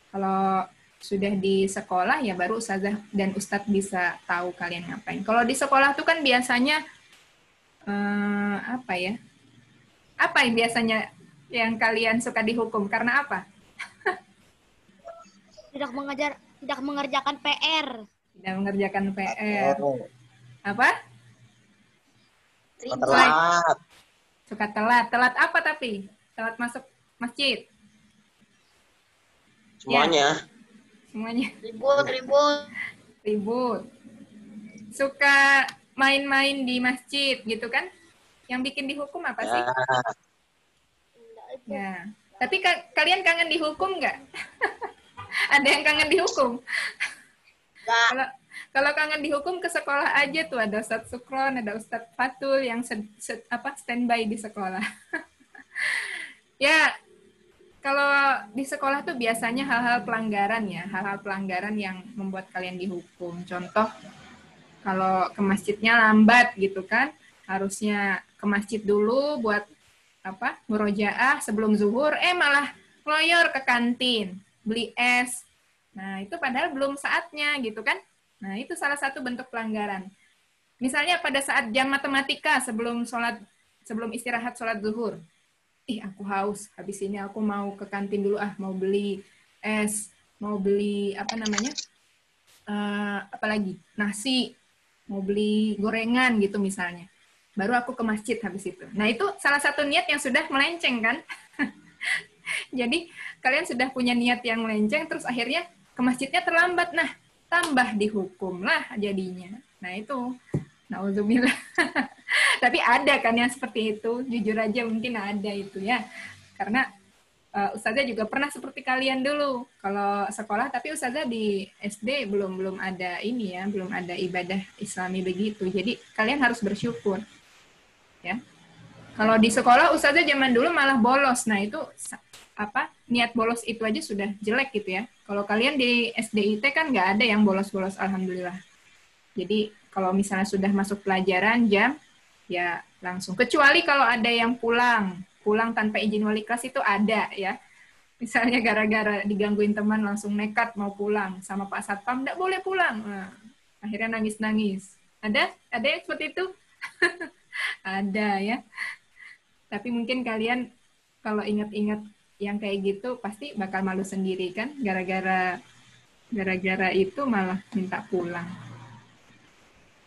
S2: Kalau sudah di sekolah ya baru Ustazah dan Ustadz bisa tahu kalian ngapain. Kalau di sekolah tuh kan biasanya apa ya? Apa yang biasanya yang kalian suka dihukum? Karena apa?
S3: Tidak mengerjakan PR.
S2: Tidak mengerjakan PR. Apa?
S5: Telat.
S2: Suka telat. Telat apa tapi? Telat masuk masjid.
S5: Semuanya.
S2: Ya, semuanya.
S3: Ribut.
S2: Suka main-main di masjid gitu kan? Yang bikin dihukum apa sih? Ya. Tapi kalian kangen dihukum nggak? Ada yang kangen dihukum? Kalau kangen dihukum ke sekolah aja tuh, ada Ustadz Sukron, ada Ustadz Fatul yang standby di sekolah. Ya, kalau di sekolah tuh biasanya hal-hal pelanggaran ya, hal-hal pelanggaran yang membuat kalian dihukum. Contoh, kalau ke masjidnya lambat gitu kan, harusnya ke masjid dulu buat murojaah sebelum zuhur, malah ngeloyor ke kantin, beli es. Nah, itu padahal belum saatnya gitu kan. Nah, itu salah satu bentuk pelanggaran. Misalnya pada saat jam matematika sebelum istirahat sholat zuhur. Aku haus, habis ini aku mau ke kantin dulu mau beli es, mau beli apalagi nasi, mau beli gorengan gitu misalnya. Baru aku ke masjid habis itu. Nah, itu salah satu niat yang sudah melenceng kan? Jadi, kalian sudah punya niat yang melenceng, terus akhirnya ke masjidnya terlambat. Nah, tambah dihukum lah jadinya. Nah, itu. Nauzubillah. Tapi ada kan yang seperti itu. Jujur aja mungkin ada itu ya. Karena Ustazah juga pernah seperti kalian dulu kalau sekolah, tapi Ustazah di SD belum ada ini ya, belum ada ibadah Islami begitu. Jadi kalian harus bersyukur ya. Kalau di sekolah Ustazah zaman dulu malah bolos. Nah, itu niat bolos itu aja sudah jelek gitu ya. Kalau kalian di SDIT kan nggak ada yang bolos-bolos, alhamdulillah. Jadi kalau misalnya sudah masuk pelajaran jam, ya langsung. Kecuali kalau ada yang pulang tanpa izin wali kelas itu ada ya. Misalnya gara-gara digangguin teman langsung nekat mau pulang sama Pak Satpam, nggak boleh pulang. Nah, akhirnya nangis-nangis. Ada yang seperti itu? Ada ya. Tapi mungkin kalian kalau ingat-ingat yang kayak gitu pasti bakal malu sendiri kan, gara-gara itu malah minta pulang.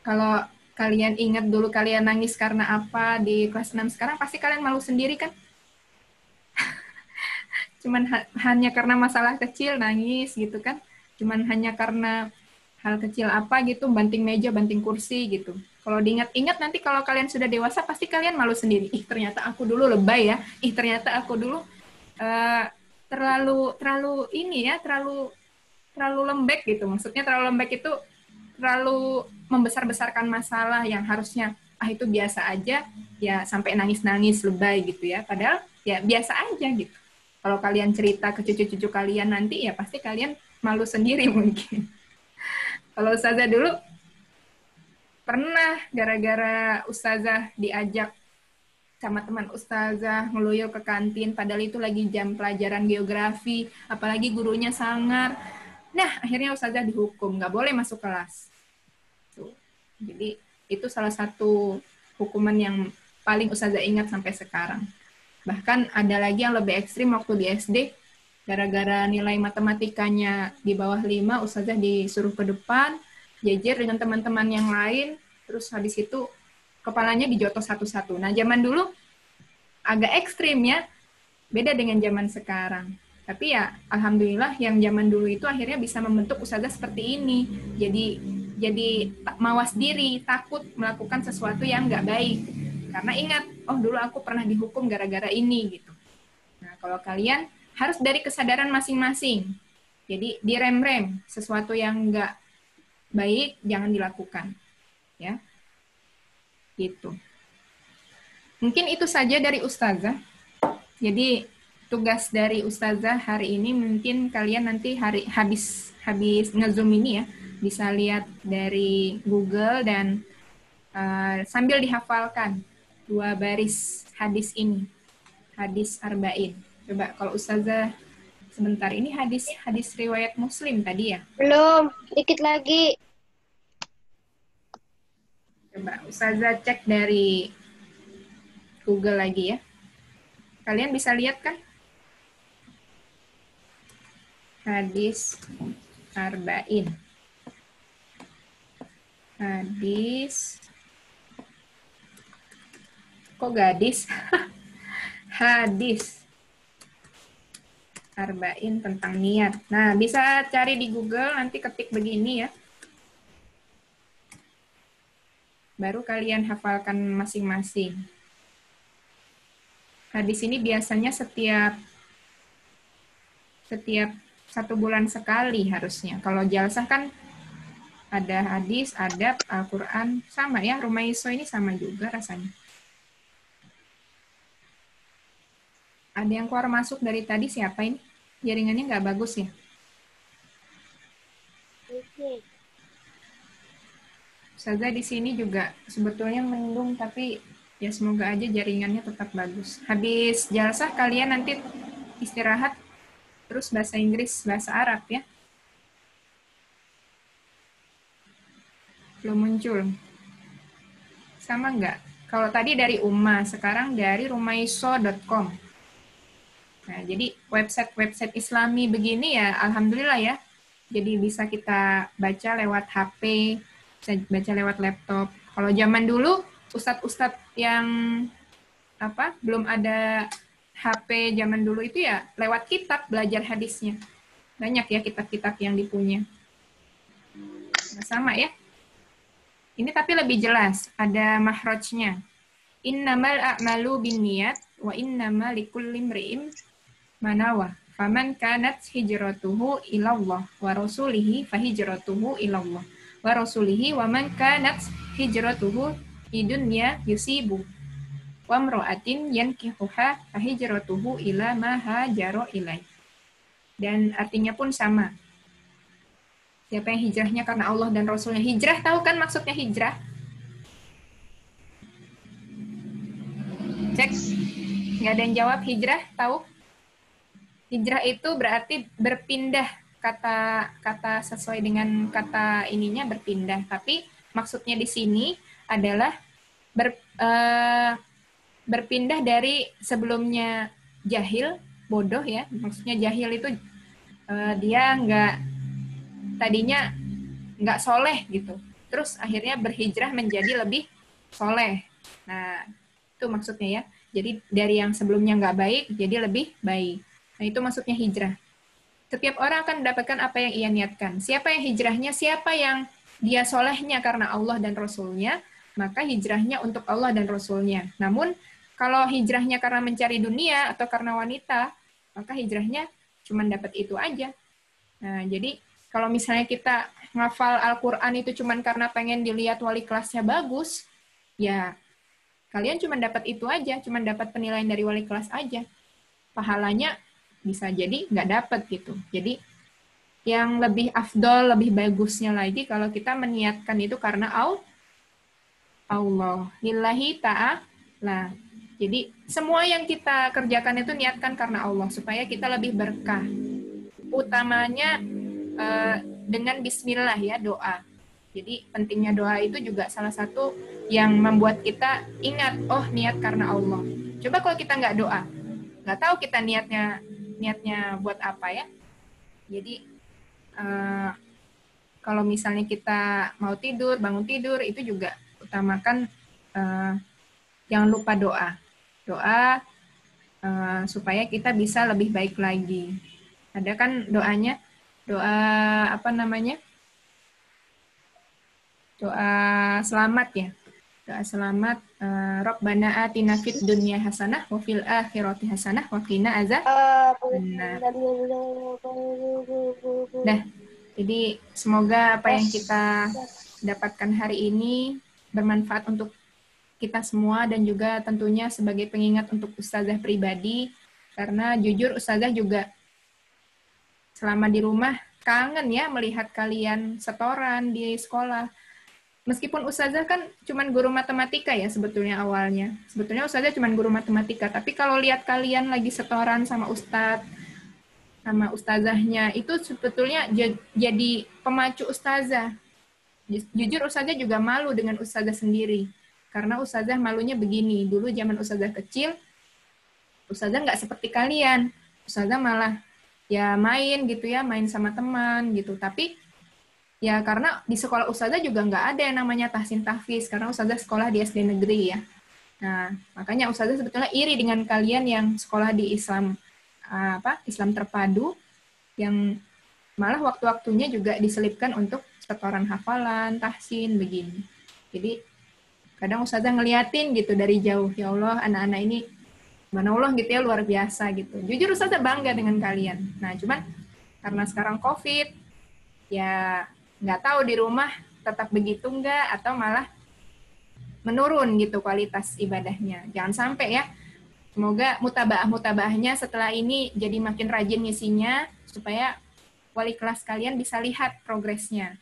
S2: Kalau kalian ingat dulu kalian nangis karena apa di kelas 6 sekarang, pasti kalian malu sendiri kan? Cuman hanya karena masalah kecil nangis gitu kan? Cuman hanya karena hal kecil apa gitu, banting meja, banting kursi gitu. Kalau diingat-ingat nanti kalau kalian sudah dewasa pasti kalian malu sendiri. Ih, ternyata aku dulu lebay ya. Ih, ternyata aku dulu terlalu ini ya, terlalu lembek gitu. Maksudnya terlalu lembek itu terlalu membesar-besarkan masalah yang harusnya itu biasa aja, ya sampai nangis-nangis lebay gitu ya. Padahal ya biasa aja gitu. Kalau kalian cerita ke cucu-cucu kalian nanti ya pasti kalian malu sendiri mungkin. Kalau Ustazah dulu pernah gara-gara Ustazah diajak sama teman Ustazah ngeluyur ke kantin, padahal itu lagi jam pelajaran geografi, apalagi gurunya sangar. Nah, akhirnya Ustazah dihukum, nggak boleh masuk kelas. Tuh. Jadi, itu salah satu hukuman yang paling Ustazah ingat sampai sekarang. Bahkan ada lagi yang lebih ekstrim waktu di SD, gara-gara nilai matematikanya di bawah 5, Ustazah disuruh ke depan, jejer dengan teman-teman yang lain, terus habis itu kepalanya dijotos satu-satu. Nah, zaman dulu agak ekstrim ya, beda dengan zaman sekarang. Tapi ya, alhamdulillah yang zaman dulu itu akhirnya bisa membentuk Ustazah seperti ini. Jadi mawas diri, takut melakukan sesuatu yang nggak baik. Karena ingat, oh dulu aku pernah dihukum gara-gara ini gitu. Nah, kalau kalian harus dari kesadaran masing-masing. Jadi direm-rem, sesuatu yang nggak baik jangan dilakukan. Ya, gitu. Mungkin itu saja dari Ustazah. Jadi tugas dari Ustazah hari ini mungkin kalian nanti habis nge-zoom ini ya, bisa lihat dari Google dan sambil dihafalkan 2 baris hadis ini, hadis arba'in. Coba kalau Ustazah sebentar, ini hadis riwayat Muslim tadi ya?
S3: Belum, dikit lagi.
S2: Coba Ustazah cek dari Google lagi ya. Kalian bisa lihat kan? Hadis arba'in. Hadis. Kok gadis? Hadis arba'in tentang niat. Nah, bisa cari di Google, nanti ketik begini ya. Baru kalian hafalkan masing-masing. Hadis ini biasanya setiap 1 bulan sekali harusnya. Kalau jalsah kan ada hadis, adab, Al-Quran, sama ya. Rumaiso ini sama juga rasanya. Ada yang keluar masuk dari tadi, siapa ini? Jaringannya nggak bagus ya? Ustazah di sini juga sebetulnya mendung, tapi ya semoga aja jaringannya tetap bagus. Habis jalsah kalian nanti istirahat, terus bahasa Inggris, bahasa Arab ya. Belum muncul. Sama nggak? Kalau tadi dari Umma, sekarang dari rumaiso.com. Nah, jadi website Islami begini ya, alhamdulillah ya. Jadi bisa kita baca lewat HP, bisa baca lewat laptop. Kalau zaman dulu, ustadz-ustadz yang belum ada HP zaman dulu itu ya lewat kitab belajar hadisnya. Banyak ya kitab-kitab yang dipunya. Nah, sama ya. Ini tapi lebih jelas, ada mahrajnya. Innamal a'malu binniyat wa innamal likulli imri'in Manawa. Faman kanat hijratuhu ilallah wa rasulihi fahijratuhu ilallah wa rasulihi wa man kanat hijratuhu idunya yusibu wa mra'atin yankihuha fahijratuhu ila ma hajara ilai. Dan artinya pun sama. Siapa yang hijrahnya karena Allah dan Rasulnya. Hijrah, tahu kan maksudnya hijrah? Cek. Nggak ada yang jawab hijrah, tahu? Hijrah itu berarti berpindah, kata sesuai dengan kata ininya berpindah. Tapi maksudnya di sini adalah berpindah dari sebelumnya jahil, bodoh ya. Maksudnya jahil itu dia tadinya nggak soleh gitu. Terus akhirnya berhijrah menjadi lebih soleh. Nah, itu maksudnya ya. Jadi dari yang sebelumnya nggak baik jadi lebih baik. Nah, itu maksudnya hijrah. Setiap orang akan mendapatkan apa yang ia niatkan. Siapa yang hijrahnya, siapa yang dia solehnya karena Allah dan Rasulnya, maka hijrahnya untuk Allah dan Rasulnya. Namun, kalau hijrahnya karena mencari dunia atau karena wanita, maka hijrahnya cuma dapat itu aja. Nah, jadi kalau misalnya kita ngafal Al-Quran itu cuma karena pengen dilihat wali kelasnya bagus, ya kalian cuma dapat itu aja, cuma dapat penilaian dari wali kelas aja. Pahalanya bisa jadi nggak dapat gitu. Jadi yang lebih afdol, lebih bagusnya lagi kalau kita meniatkan itu karena Allah. Lillahi ta'ala. Jadi semua yang kita kerjakan itu niatkan karena Allah supaya kita lebih berkah. Utamanya dengan bismillah ya, doa. Jadi pentingnya doa itu juga salah satu yang membuat kita ingat, oh niat karena Allah. Coba kalau kita nggak doa, nggak tahu kita niatnya buat apa ya. Jadi kalau misalnya kita mau tidur, bangun tidur, itu juga utamakan jangan lupa doa. Doa supaya kita bisa lebih baik lagi. Ada kan doanya, doa apa namanya? Doa selamat ya. Doa selamat, Rabbana atina fid dunya hasanah wa fil akhirati hasanah wa qina azabannar. Nah, jadi semoga apa yang kita dapatkan hari ini bermanfaat untuk kita semua dan juga tentunya sebagai pengingat untuk ustazah pribadi, karena jujur ustazah juga selama di rumah kangen ya melihat kalian setoran di sekolah. Meskipun ustazah kan cuman guru matematika ya sebetulnya awalnya. Sebetulnya ustazah cuman guru matematika, tapi kalau lihat kalian lagi setoran sama ustazahnya, itu sebetulnya jadi pemacu ustazah. Jujur ustazah juga malu dengan ustazah sendiri. Karena ustazah malunya begini, dulu zaman ustazah kecil, ustazah nggak seperti kalian. Ustazah malah ya main gitu ya, main sama teman gitu. Tapi ya karena di sekolah ustazah juga nggak ada yang namanya tahsin tahfiz, karena ustazah sekolah di SD negeri ya. Nah, makanya ustazah sebetulnya iri dengan kalian yang sekolah di Islam Islam terpadu, yang malah waktu-waktunya juga diselipkan untuk setoran hafalan, tahsin begini. Jadi kadang ustazah ngeliatin gitu dari jauh, ya Allah anak-anak ini mana Allah gitu ya, luar biasa gitu. Jujur ustazah bangga dengan kalian. Nah, cuman karena sekarang COVID, ya nggak tahu di rumah tetap begitu nggak atau malah menurun gitu kualitas ibadahnya. Jangan sampai ya. Semoga mutaba'ahnya setelah ini jadi makin rajin ngisinya supaya wali kelas kalian bisa lihat progresnya.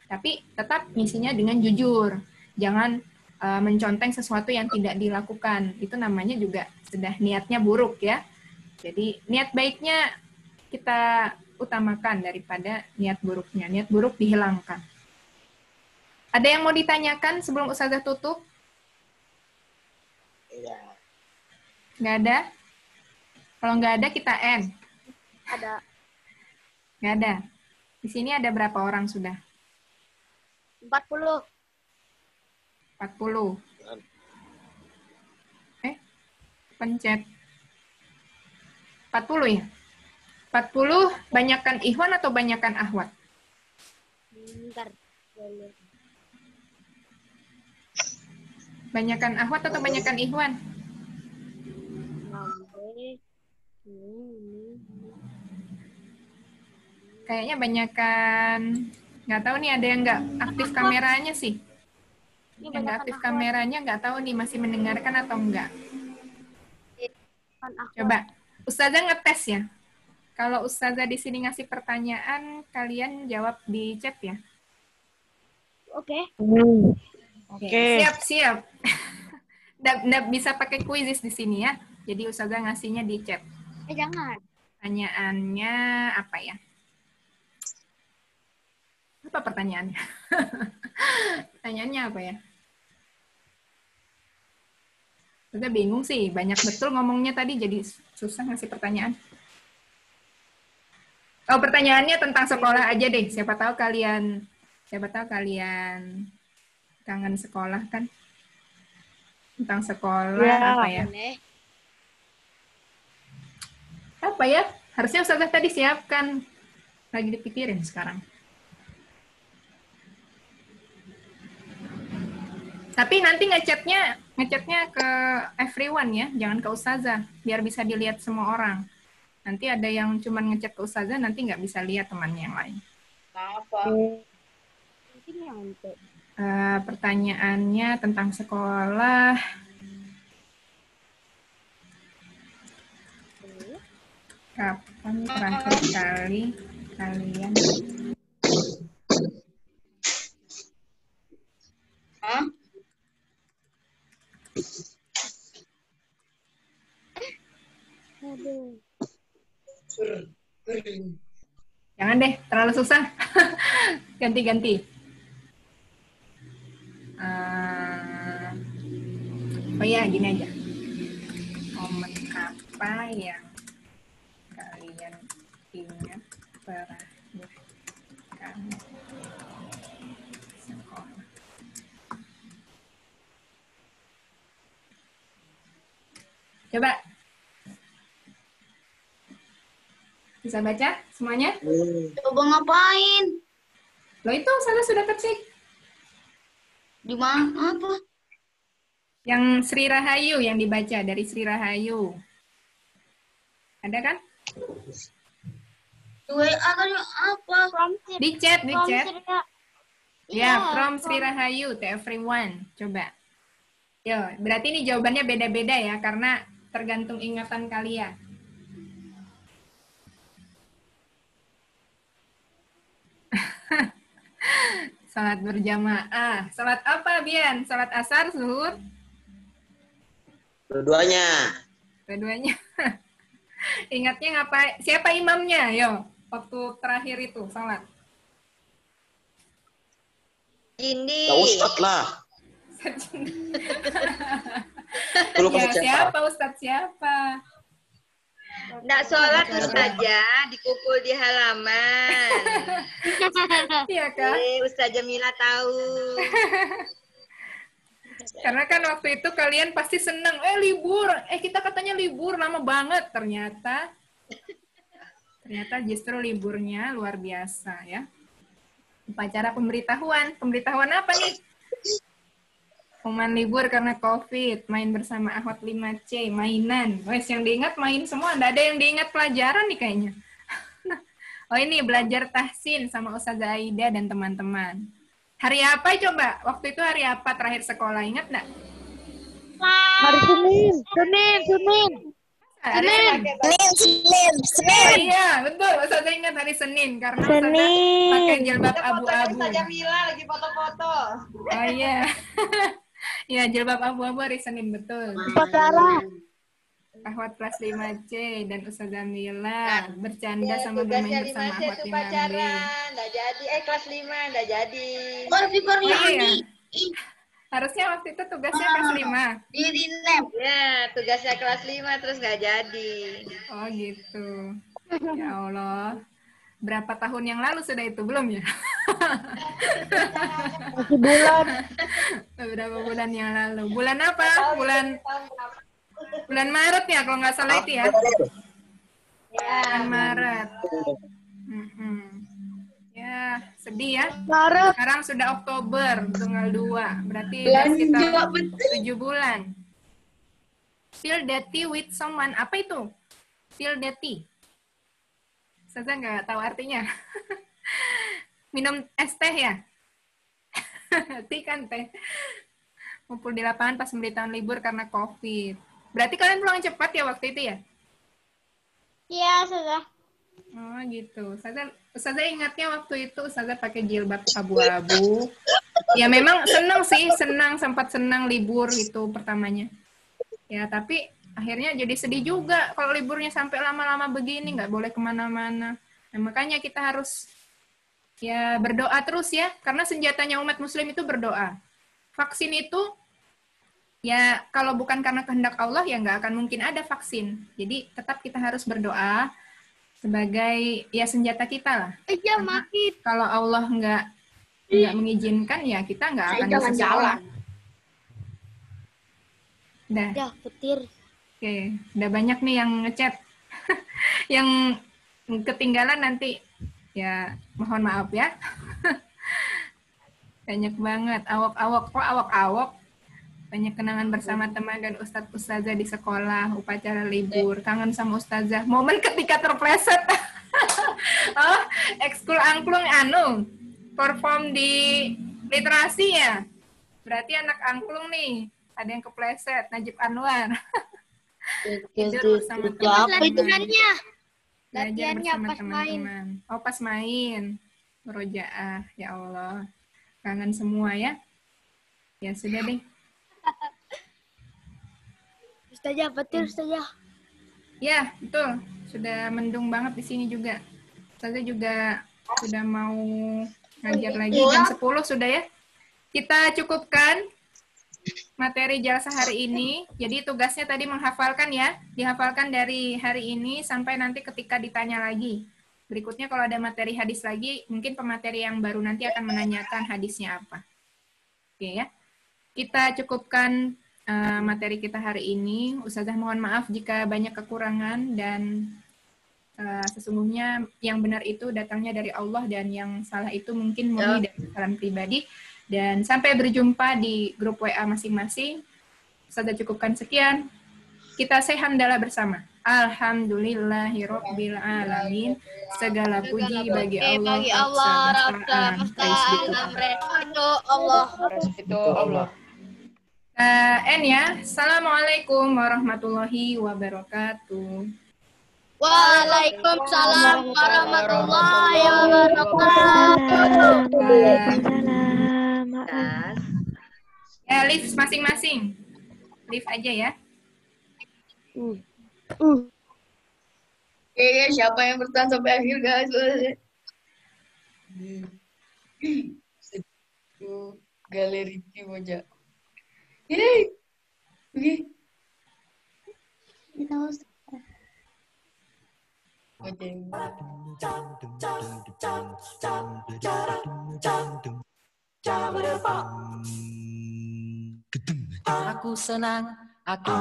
S2: Tapi tetap ngisinya dengan jujur. Jangan menconteng sesuatu yang tidak dilakukan. Itu namanya juga sudah niatnya buruk ya. Jadi niat baiknya kita utamakan daripada niat buruknya. Niat buruk dihilangkan. Ada yang mau ditanyakan sebelum ustazah tutup?
S1: Iya.
S2: Nggak ada? Kalau nggak ada, kita end.
S3: Ada
S2: Nggak ada. Di sini ada berapa orang sudah?
S3: 40.
S2: 40. Pencet. 40 ya? 40 banyakkan ikhwan atau banyakkan ahwat?
S3: Bentar.
S2: Banyakkan ahwat atau banyakkan ikhwan? Kayaknya banyakan, nggak tahu nih ada yang nggak aktif kameranya sih.
S3: Ini
S2: Yang nggak
S3: banyak
S2: aktif kameranya nggak tahu nih masih mendengarkan atau enggak.
S3: akhwat.
S2: Coba, Ustazah ngetes ya. Kalau Ustazah di sini ngasih pertanyaan, kalian jawab di chat ya.
S3: Oke.
S2: Oke. Siap. Nggak bisa pakai kuisis di sini ya. Jadi Ustazah ngasihnya di chat.
S3: Jangan.
S2: Pertanyaannya apa ya? Apa pertanyaannya? Pertanyaannya apa ya? Udah bingung sih, banyak betul ngomongnya tadi jadi susah ngasih pertanyaan. Oh, pertanyaannya tentang sekolah aja deh. Siapa tahu kalian kangen sekolah kan? Tentang sekolah apa ya? Apa ya? Harusnya Ustazah tadi siapkan. Lagi dipikirin sekarang. Tapi nanti ngechatnya ke everyone ya, jangan ke Ustazah, biar bisa dilihat semua orang. Nanti ada yang cuma ngechat ke Ustazah, nanti nggak bisa lihat temannya yang lain.
S1: Apa?
S2: Pertanyaannya tentang sekolah. Kapan terakhir kali kalian Jangan deh, terlalu susah. Ganti-ganti. Oh ya, gini aja. Momen apa yang kalian ingat terakhir kali sekolah? Coba. Bisa baca semuanya?
S5: Coba ngapain?
S2: Loh itu saya sudah ketik.
S5: Di mana apa?
S2: Yang Sri Rahayu yang dibaca dari Sri Rahayu. Ada kan?
S5: WA kan apa?
S2: Di chat. Ya, from Sri
S3: from-
S2: Rahayu to everyone. Coba. Yo, berarti ini jawabannya beda-beda ya karena tergantung ingatan kalian. Salat berjamaah. Salat apa, Bian? Salat asar, zuhur?
S6: Dua-duanya.
S2: Dua-duanya. Ingatnya ngapain? Siapa imamnya? Yo, waktu terakhir itu salat.
S5: Ini.
S6: Nah, Ustadz lah.
S2: Ya, siapa Ustadz siapa?
S5: Nggak sholat Ustazah, dikumpul di halaman.
S2: Iya kan?
S5: Ustazah Mila tahu.
S2: Karena kan waktu itu kalian pasti seneng, libur, kita katanya libur lama banget, ternyata justru liburnya luar biasa ya. Upacara pemberitahuan apa nih? Pengumuman libur karena COVID, main bersama Ahwat 5C, mainan. Wes yang diingat main semua, nggak ada yang diingat pelajaran nih kayaknya. Oh ini belajar tahsin sama Ustazah Aida dan teman-teman. Hari apa coba? Waktu itu hari apa terakhir sekolah, ingat nggak?
S4: Hari Senin.
S2: Oh iya, betul. Ustazah ingat hari Senin karena Ustazah pakai jilbab abu-abu.
S5: Ustazah Mila lagi foto-foto.
S2: Oh iya. Ya, jilbab abu-abu hari Senin, betul.
S4: Upacara.
S2: Ahwat kelas 5C dan Ustazah Mila bercanda sama bermain bersama Ahwat 5B.
S5: Nggak jadi, kelas 5 nggak jadi.
S2: Oh iya. Harusnya waktu itu tugasnya kelas 5.
S5: Di Rinem. Ya, tugasnya kelas 5 terus nggak jadi.
S2: Oh gitu. Ya Allah. Berapa tahun yang lalu sudah itu? Belum ya?
S4: Masih bulan.
S2: Beberapa bulan yang lalu. Bulan apa? Bulan Maret ya, kalau nggak salah itu ya. Bulan Maret. Ya, sedih ya.
S4: Maret.
S2: Sekarang sudah Oktober, tanggal 2. Berarti udah sekitar 7 bulan. Feel dirty with someone. Apa itu? Tilde tea. Ustazah nggak tahu artinya. Minum es teh ya? Tea kan teh. Ngumpul di lapangan pas pemberitahuan libur karena COVID. Berarti kalian pulang cepat ya waktu itu ya?
S3: Iya, sudah.
S2: Oh gitu. Ustazah ingatnya waktu itu Ustazah pakai jilbab abu-abu. Ya memang sempat senang libur itu pertamanya. Ya tapi akhirnya jadi sedih juga kalau liburnya sampai lama-lama begini, nggak boleh kemana-mana. Nah, makanya kita harus ya berdoa terus ya, karena senjatanya umat muslim itu berdoa. Vaksin itu ya kalau bukan karena kehendak Allah ya nggak akan mungkin ada vaksin. Jadi tetap kita harus berdoa sebagai ya senjata kita lah.
S3: Iya, makin.
S2: Kalau Allah nggak mengizinkan ya kita nggak akan bisa sekolah. Udah.
S3: Ya, petir.
S2: Oke, udah banyak nih yang ngechat. Yang ketinggalan nanti ya mohon maaf ya. Banyak banget. Awok-awok. Banyak kenangan bersama teman dan ustadz-ustazah di sekolah, upacara libur, kangen sama ustazah. Momen ketika terpleset. Oh, ekskul angklung perform di literasi ya. Berarti anak angklung nih, ada yang kepleset, Najib Anwar. Tidur bersama teman-teman.
S3: Latihannya pas main.
S2: Oh, pas main. Murojaah, ya Allah. Kangen semua ya. Ya sudah deh.
S3: Ustazah, petir, Ustazah.
S2: Ya, betul. Sudah mendung banget di sini juga. Ustazah juga sudah mau ngajar lagi. Jam 10 sudah ya. Kita cukupkan materi jalsa hari ini. Jadi tugasnya tadi menghafalkan ya. Dihafalkan dari hari ini sampai nanti ketika ditanya lagi. Berikutnya kalau ada materi hadis lagi, mungkin pemateri yang baru nanti akan menanyakan hadisnya apa. Oke ya. Kita cukupkan materi kita hari ini. Ustazah mohon maaf jika banyak kekurangan dan sesungguhnya yang benar itu datangnya dari Allah dan yang salah itu mungkin murni dari kesalahan pribadi. Dan sampai berjumpa di grup WA masing-masing. Ustazah cukupkan sekian. Kita say hamdalah bersama. Alhamdulillahirabbil alamin. Segala puji bagi Allah.
S1: Allah.
S2: N ya. Assalamualaikum warahmatullahi wabarakatuh.
S3: Waalaikumsalam warahmatullahi wabarakatuh.
S2: Ya, lift masing-masing. Lift aja ya.
S5: Siapa yang bertahan sampai akhir, guys? Galeri Moja. Yeay. Oke.
S6: Aku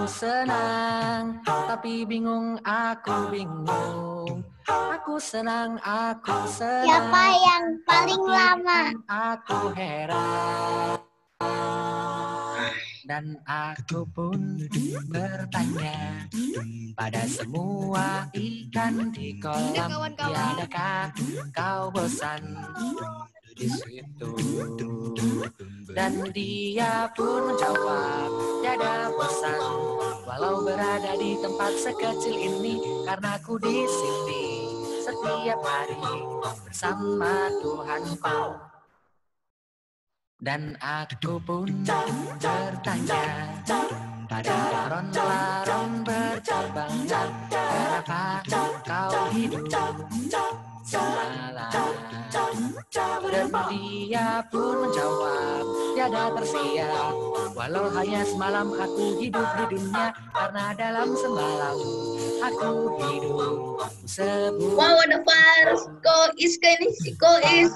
S6: senang, tapi bingung, aku bingung. Aku senang.
S3: Siapa yang paling lama?
S6: Aku heran. Dan aku pun bertanya pada semua ikan di kolam, tiadakah kau bosan di situ? Dan dia pun menjawab, tiada bosan walau berada di tempat sekecil ini, karena aku di sini setiap hari bersama Tuhanku. Dan aku pun bertanya pada laron-laron berterbangan, kenapa kau hidup semalam? Dan dia pun menjawab, tiada tersiap walau hanya semalam aku hidup di dunia, karena dalam semalam aku hidup sebuah.
S5: Wow, ada Fars. Kois kan ini si Kois.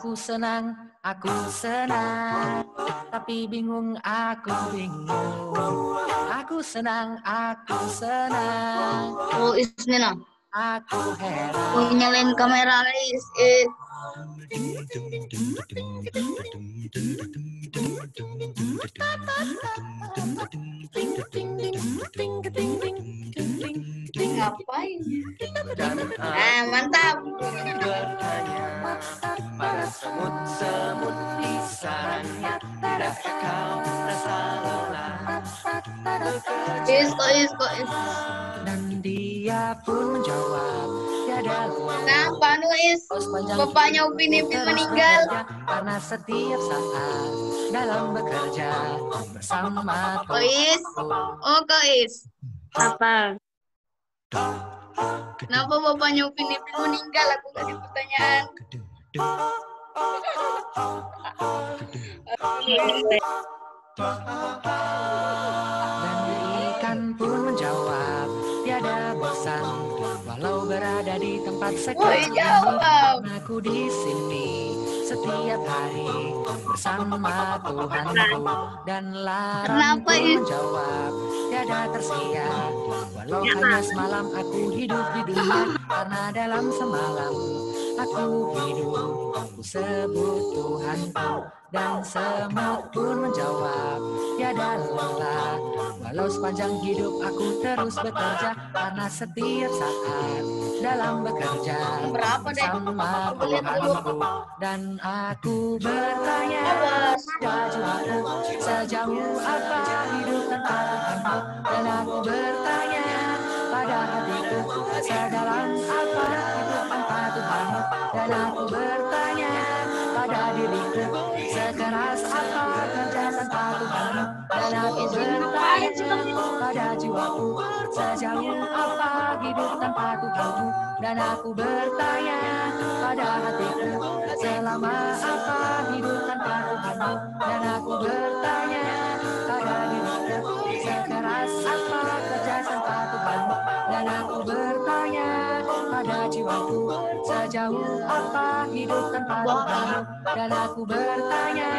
S6: Aku senang, tapi bingung, aku bingung. Aku senang.
S5: Kois nih nah.
S6: Aku heran.
S5: Oh, nyalain kamera guys. ngapain?
S6: Dan
S5: Nah, mantap.
S6: bertanya pada semut-semut di sarangnya, tidakkah kau rasa lelah bekerja?
S5: Is.
S6: Dan dia pun menjawab, tiada lelah.
S5: Kenapa Nuis? Bapaknya Upin Ipin meninggal.
S6: Karena setiap saat dalam bekerja bersama
S5: Kois. Oh, Kois.
S3: Apa?
S5: Kenapa bapaknya Upin Ipin meninggal? Aku kasih pertanyaan.
S6: Dan ikan pun menjawab, tiada bosan walau berada di tempat sekitar ini.
S5: jawab.
S6: Aku di sini setiap hari bersama Tuhanku. Dan larang
S5: Kenapa,
S6: pun
S5: Is?
S6: menjawab, tiada tersia walau hanya semalam aku hidup di dunia. Karena dalam semalam aku hidup, aku sebut Tuhanku. Dan semut pun menjawab, tiada lelah walau sepanjang hidup aku terus bekerja. Karena setiap saat dalam bekerja
S5: Berapa deh?
S6: bersama Tuhanku. Dan aku bertanya pada jiwaku, sejauh apa hidup tanpa Tuhanku. Dan aku bertanya pada hatiku, sedalam apa hidup tanpa Tuhanku. Dan aku bertanya pada diriku, sekeras apa kerja tanpa Tuhanmu. Dan aku bertanya pada jiwaku, sejauh apa hidup tanpa Tuhanmu. Dan aku bertanya pada hatiku, selama apa hidup tanpa Tuhanmu. Dan aku bertanya pada diriku, sekeras apa kerja tanpa Tuhanmu. Dan aku bertanya pada jiwaku, sejauh apa hidup tanpa Tuhanmu. Dan aku bertanya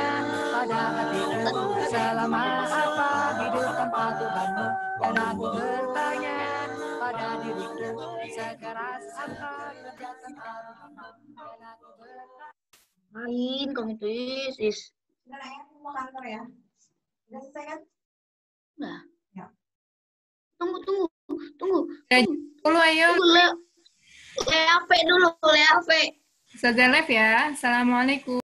S6: pada hatiku, selama apa hidup tanpa Tuhanmu. Dan aku bertanya pada diriku, sekeras apa kerja tanpa Tuhanmu. Dan aku bertanya.
S5: Main kamu tuh Is.
S7: Sebentar ya, aku mau kantor ya. Udah selesai kan?
S5: Nah.
S7: Ya.
S5: Tunggu.
S2: Dulu ayo.
S5: Le HP dulu, Le HP.
S2: Ustazah Lev ya. Assalamualaikum.